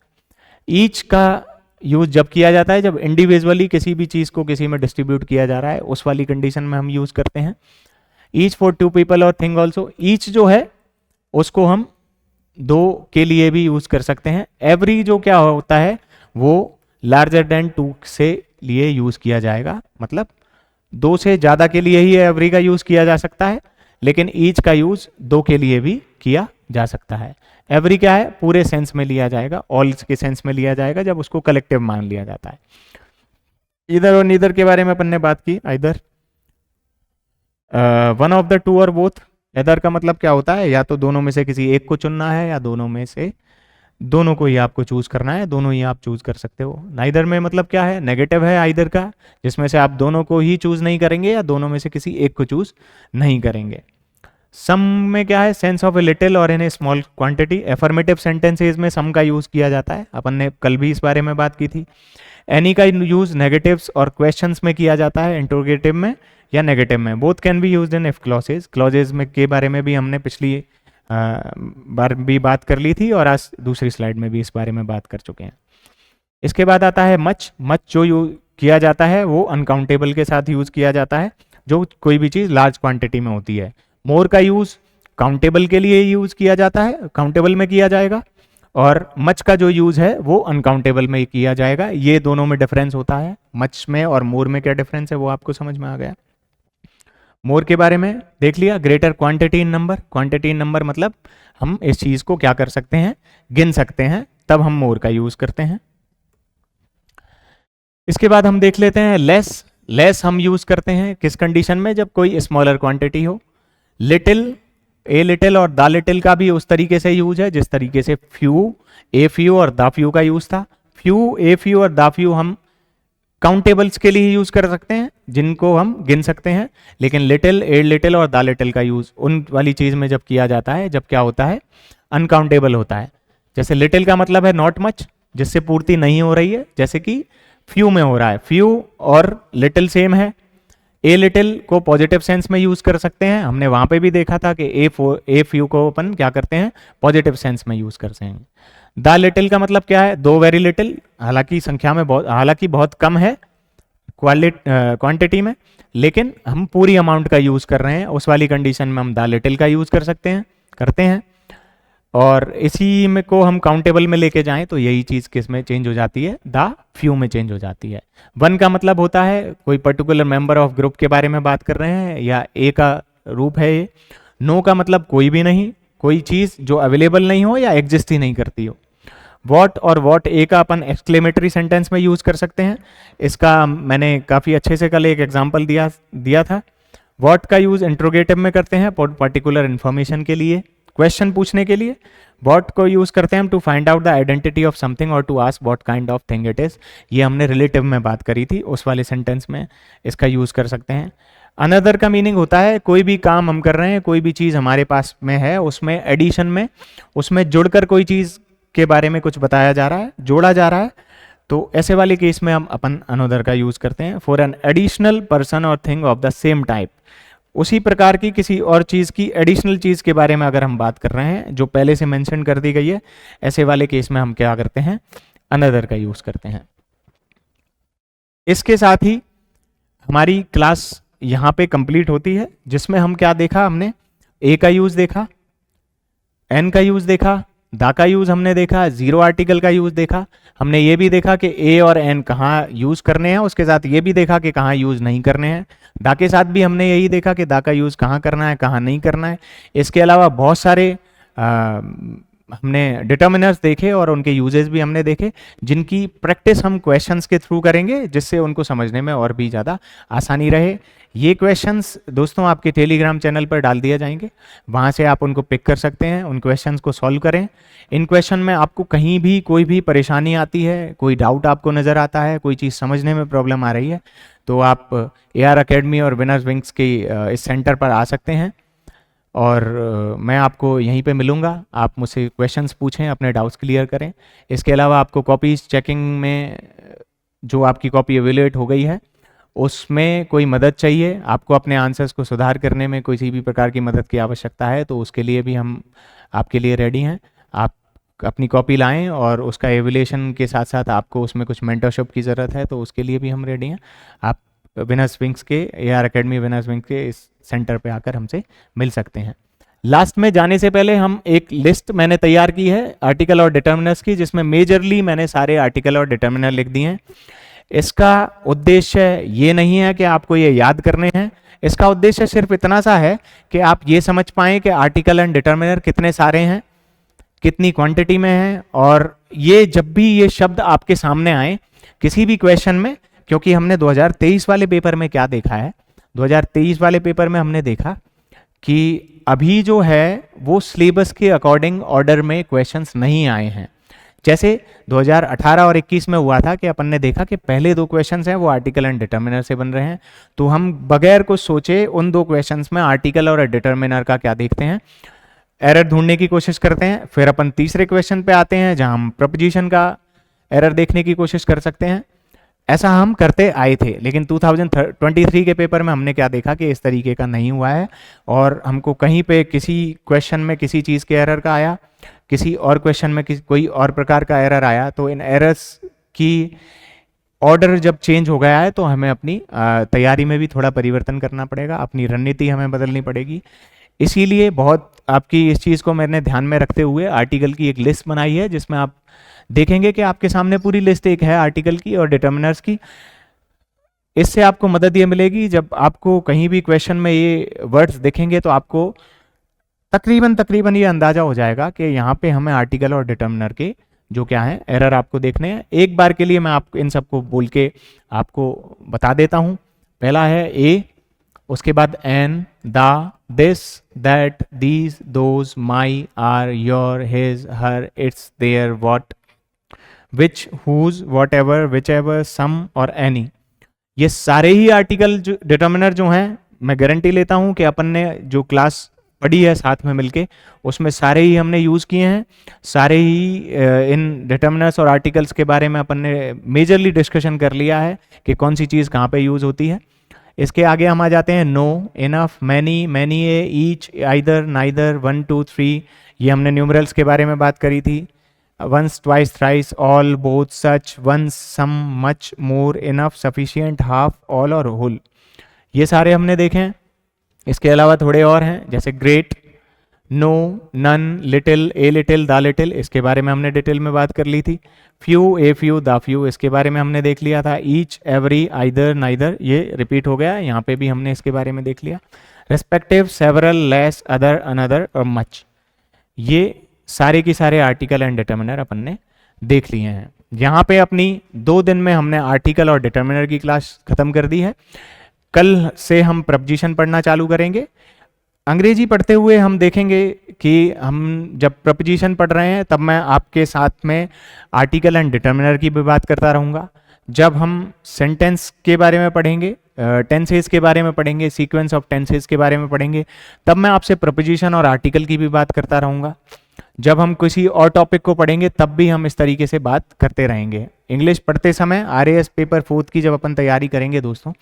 ईच का यूज़ जब किया जाता है जब इंडिविजुअली किसी भी चीज़ को किसी में डिस्ट्रीब्यूट किया जा रहा है, उस वाली कंडीशन में हम यूज़ करते हैं। ईच फॉर टू पीपल और थिंग ऑल्सो, ईच जो है उसको हम दो के लिए भी यूज़ कर सकते हैं। एवरी जो क्या होता है वो लार्जर देन टू से लिए यूज़ किया जाएगा, मतलब दो से ज़्यादा के लिए ही एवरी का यूज़ किया जा सकता है, लेकिन ईच का यूज़ दो के लिए भी किया जा सकता है। एवरी क्या है, पूरे सेंस में लिया जाएगा, ऑल के सेंस में लिया जाएगा जब उसको कलेक्टिव मान लिया जाता है। इधर और नीदर के बारे में अपन ने बात की। इधर वन ऑफ द टू और बोथ। इधर का मतलब क्या होता है, या तो दोनों में से किसी एक को चुनना है, या दोनों में से दोनों को ही आपको चूज करना है, दोनों ही आप चूज कर सकते हो। नाइदर में मतलब क्या है, नेगेटिव है आइदर का, जिसमें से आप दोनों को ही चूज नहीं करेंगे या दोनों में से किसी एक को चूज नहीं करेंगे। सम में क्या है, सेंस ऑफ ए लिटिल और इन ए स्मॉल क्वांटिटी। एफर्मेटिव सेंटेंसेज में सम का यूज किया जाता है, अपन ने कल भी इस बारे में बात की थी। एनी का यूज नेगेटिव्स और क्वेश्चंस में किया जाता है, इंटरोगेटिव में या नेगेटिव में। Both can be used in if clauses. Clauses में के बारे में भी हमने पिछली बार भी बात कर ली थी, और आज दूसरी स्लाइड में भी इस बारे में बात कर चुके हैं। इसके बाद आता है मच। मच जो यूज किया जाता है वो अनकाउंटेबल के साथ यूज किया जाता है, जो कोई भी चीज लार्ज क्वांटिटी में होती है। मोर का यूज काउंटेबल के लिए यूज किया जाता है, काउंटेबल में किया जाएगा, और मच का जो यूज है वो अनकाउंटेबल में किया जाएगा। ये दोनों में डिफरेंस होता है, मच में और मोर में क्या डिफरेंस है वो आपको समझ में आ गया। मोर के बारे में देख लिया, greater quantity in number. Quantity in number मतलब हम इस चीज को क्या कर सकते हैं, गिन सकते हैं, तब हम मोर का यूज करते हैं। इसके बाद हम देख लेते हैं लेस। लेस हम यूज करते हैं किस कंडीशन में, जब कोई स्मॉलर क्वांटिटी हो। लिटिल, ए लिटिल और द लिटिल का भी उस तरीके से यूज है जिस तरीके से फ्यू, ए फ्यू और द फ्यू का यूज था। फ्यू, ए फ्यू और द फ्यू हम काउंटेबल्स के लिए यूज कर सकते हैं, जिनको हम गिन सकते हैं, लेकिन लिटिल, ए लिटिल और द लिटिल का यूज उन वाली चीज में जब किया जाता है जब क्या होता है, अनकाउंटेबल होता है। जैसे लिटिल का मतलब है नॉट मच, जिससे पूर्ति नहीं हो रही है, जैसे कि फ्यू में हो रहा है। फ्यू और लिटिल सेम है। ए लिटिल को पॉजिटिव सेंस में यूज कर सकते हैं, हमने वहां पे भी देखा था कि ए फ्यू को अपन क्या करते हैं, पॉजिटिव सेंस में यूज करते हैं। द लिटिल का मतलब क्या है, दो वेरी लिटिल, हालांकि संख्या में बहुत कम है क्वांटिटी में, लेकिन हम पूरी अमाउंट का यूज कर रहे हैं, उस वाली कंडीशन में हम द लिटिल का यूज कर सकते हैं, करते हैं। और इसी में को हम काउंटेबल में लेके जाएं तो यही चीज किस में चेंज हो जाती है, द फ्यू में चेंज हो जाती है। वन का मतलब होता है कोई पर्टिकुलर मेंबर ऑफ ग्रुप के बारे में बात कर रहे हैं, या ए का रूप है ये। नो का मतलब कोई भी नहीं, कोई चीज जो अवेलेबल नहीं हो या एग्जिस्ट ही नहीं करती हो। वॉट और वॉट, ए का अपन एक्सक्लेमेटरी सेंटेंस में यूज कर सकते हैं। इसका मैंने काफी अच्छे से कल एक एग्जांपल दिया था। वॉट का यूज इंट्रोगेटिव में करते हैं पर्टिकुलर इंफॉर्मेशन के लिए, क्वेश्चन पूछने के लिए। वॉट को यूज करते हैं हम to find out the identity of something or to ask what kind of thing it is. ये हमने रिलेटिव में बात करी थी, उस वाले सेंटेंस में इसका यूज कर सकते हैं। अनदर का मीनिंग होता है कोई भी काम हम कर रहे हैं, कोई भी चीज हमारे पास में है, उसमें एडिशन में, उसमें जुड़कर कोई चीज के बारे में कुछ बताया जा रहा है, जोड़ा जा रहा है, तो ऐसे वाले केस में हम अपन अनदर का यूज करते हैं। फॉर एन एडिशनल पर्सन और thing of the same type, उसी प्रकार की किसी और चीज की, एडिशनल चीज के बारे में अगर हम बात कर रहे हैं जो पहले से मेंशन कर दी गई है, ऐसे वाले केस में हम क्या करते हैं, अनदर का यूज करते हैं। इसके साथ ही हमारी क्लास यहाँ पे कंप्लीट होती है, जिसमें हम क्या देखा, हमने ए का यूज देखा, एन का यूज देखा, द का यूज हमने देखा, जीरो आर्टिकल का यूज देखा। हमने ये भी देखा कि ए और एन कहाँ यूज करने हैं, उसके साथ ये भी देखा कि कहाँ यूज नहीं करने हैं। द के साथ भी हमने यही देखा कि द का यूज कहाँ करना है, कहाँ नहीं करना है। इसके अलावा बहुत सारे हमने डिटर्मिनर्स देखे और उनके यूजेस भी हमने देखे, जिनकी प्रैक्टिस हम क्वेश्चंस के थ्रू करेंगे, जिससे उनको समझने में और भी ज़्यादा आसानी रहे। ये क्वेश्चंस दोस्तों आपके टेलीग्राम चैनल पर डाल दिए जाएंगे, वहाँ से आप उनको पिक कर सकते हैं, उन क्वेश्चंस को सॉल्व करें। इन क्वेश्चन में आपको कहीं भी कोई भी परेशानी आती है, कोई डाउट आपको नज़र आता है, कोई चीज़ समझने में प्रॉब्लम आ रही है, तो आप AR अकेडमी और विनर्स विंग्स के इस सेंटर पर आ सकते हैं और मैं आपको यहीं पे मिलूँगा। आप मुझसे क्वेश्चंस पूछें, अपने डाउट्स क्लियर करें। इसके अलावा आपको कॉपीज़ चेकिंग में जो आपकी कॉपी एवेल्यूएट हो गई है उसमें कोई मदद चाहिए, आपको अपने आंसर्स को सुधार करने में किसी भी प्रकार की मदद की आवश्यकता है, तो उसके लिए भी हम आपके लिए रेडी हैं। आप अपनी कॉपी लाएं और उसका एवेल्यूएशन के साथ साथ आपको उसमें कुछ मेंटरशिप की ज़रूरत है, तो उसके लिए भी हम रेडी हैं। आप विनर्स विंग्स के AR अकेडमी विनर्स विंग्स के इस सेंटर पे आकर हमसे मिल सकते हैं। लास्ट में जाने से पहले हम एक लिस्ट मैंने तैयार की है आर्टिकल और डिटर्मिनर्स की, जिसमें मेजरली मैंने सारे आर्टिकल और डिटर्मिनर लिख दिए हैं। इसका उद्देश्य ये नहीं है कि आपको ये याद करने हैं, इसका उद्देश्य सिर्फ इतना सा है कि आप ये समझ पाएं कि आर्टिकल एंड डिटर्मिनर कितने सारे हैं, कितनी क्वांटिटी में हैं, और ये जब भी ये शब्द आपके सामने आए किसी भी क्वेश्चन में, क्योंकि हमने 2023 वाले पेपर में क्या देखा है, 2023 वाले पेपर में हमने देखा कि अभी जो है वो सिलेबस के अकॉर्डिंग ऑर्डर में क्वेश्चंस नहीं आए हैं। जैसे 2018 और 21 में हुआ था कि अपन ने देखा कि पहले 2 क्वेश्चंस हैं वो आर्टिकल एंड डिटर्मिनर से बन रहे हैं, तो हम बगैर कुछ सोचे उन 2 क्वेश्चंस में आर्टिकल और डिटर्मिनर का क्या देखते हैं, एरर ढूंढने की कोशिश करते हैं। फिर अपन तीसरे क्वेश्चन पे आते हैं जहां हम प्रपोजिशन का एरर देखने की कोशिश कर सकते हैं। ऐसा हम करते आए थे, लेकिन 2023 के पेपर में हमने क्या देखा कि इस तरीके का नहीं हुआ है, और हमको कहीं पे किसी क्वेश्चन में किसी चीज़ के एरर का आया, किसी और क्वेश्चन में कोई और प्रकार का एरर आया, तो इन एरर्स की ऑर्डर जब चेंज हो गया है तो हमें अपनी तैयारी में भी थोड़ा परिवर्तन करना पड़ेगा, अपनी रणनीति हमें बदलनी पड़ेगी। इसीलिए बहुत आपकी इस चीज़ को मैंने ध्यान में रखते हुए आर्टिकल की एक लिस्ट बनाई है, जिसमें आप देखेंगे कि आपके सामने पूरी लिस्ट एक है आर्टिकल की और डिटर्मिनर्स की। इससे आपको मदद ये मिलेगी, जब आपको कहीं भी क्वेश्चन में ये वर्ड्स दिखेंगे तो आपको तकरीबन ये अंदाजा हो जाएगा कि यहाँ पे हमें आर्टिकल और डिटर्मिनर के जो क्या है एरर आपको देखने हैं। एक बार के लिए मैं आपको इन सबको बोल के आपको बता देता हूँ। पहला है ए, उसके बाद an, the, this, that, these, those, my, our, your, his, her, its, their, what, which, whose, whatever, whichever, some और एनी। ये सारे ही आर्टिकल जो डिटर्मिनर जो हैं, मैं गारंटी लेता हूं कि अपन ने जो क्लास पढ़ी है साथ में मिलके उसमें सारे ही हमने यूज़ किए हैं। सारे ही इन डिटर्मिनर्स और आर्टिकल्स के बारे में अपन ने मेजरली डिस्कशन कर लिया है कि कौन सी चीज़ कहाँ पे यूज़ होती है। इसके आगे हम आ जाते हैं no, enough, many, many a, each, either, neither, 1, 2, 3, ये हमने न्यूमरल्स के बारे में बात करी थी। Once, twice, thrice, all, both, such, once, some, much, more, enough, sufficient, half, all और होल, ये सारे हमने देखे हैं। इसके अलावा थोड़े और हैं, जैसे great, no, none, little, a little, the little, इसके बारे में हमने डिटेल में बात कर ली थी। Few, a few, the few, इसके बारे में हमने देख लिया था। ईच, एवरी, आइदर, नाइदर, ये रिपीट हो गया, यहाँ पे भी हमने इसके बारे में देख लिया। Respective, several, less, other, another और मच, ये सारे की सारे आर्टिकल एंड डिटर्मिनर अपन ने देख लिए हैं। यहाँ पे अपनी 2 दिन में हमने आर्टिकल और डिटर्मिनर की क्लास खत्म कर दी है। कल से हम प्रपोजिशन पढ़ना चालू करेंगे। अंग्रेजी पढ़ते हुए हम देखेंगे कि हम जब प्रपोजिशन पढ़ रहे हैं तब मैं आपके साथ में आर्टिकल एंड डिटर्मिनर की भी बात करता रहूँगा। जब हम सेंटेंस के बारे में पढ़ेंगे, टेंसेस के बारे में पढ़ेंगे, सीक्वेंस ऑफ टेंसेस के बारे में पढ़ेंगे, तब मैं आपसे प्रपोजिशन और आर्टिकल की भी बात करता रहूँगा। जब हम किसी और टॉपिक को पढ़ेंगे तब भी हम इस तरीके से बात करते रहेंगे। इंग्लिश पढ़ते समय RAS पेपर 4 की जब अपन तैयारी करेंगे दोस्तों,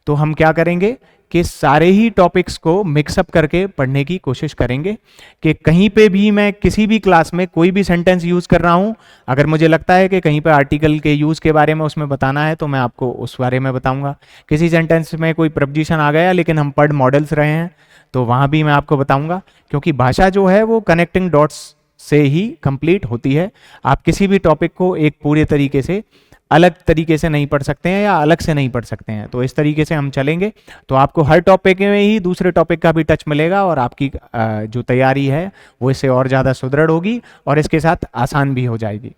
तो हम क्या करेंगे कि सारे ही टॉपिक्स को मिक्सअप करके पढ़ने की कोशिश करेंगे कि कहीं पे भी मैं किसी भी क्लास में कोई भी सेंटेंस यूज़ कर रहा हूँ, अगर मुझे लगता है कि कहीं पे आर्टिकल के यूज़ के बारे में उसमें बताना है तो मैं आपको उस बारे में बताऊंगा। किसी सेंटेंस में कोई प्रपोजिशन आ गया लेकिन हम पढ़ मॉडल्स रहे हैं तो वहाँ भी मैं आपको बताऊँगा, क्योंकि भाषा जो है वो कनेक्टिंग डॉट्स से ही कंप्लीट होती है। आप किसी भी टॉपिक को एक पूरे तरीके से अलग तरीके से नहीं पढ़ सकते हैं या अलग से नहीं पढ़ सकते हैं। तो इस तरीके से हम चलेंगे तो आपको हर टॉपिक में ही दूसरे टॉपिक का भी टच मिलेगा और आपकी जो तैयारी है वो इससे और ज़्यादा सुदृढ़ होगी और इसके साथ आसान भी हो जाएगी।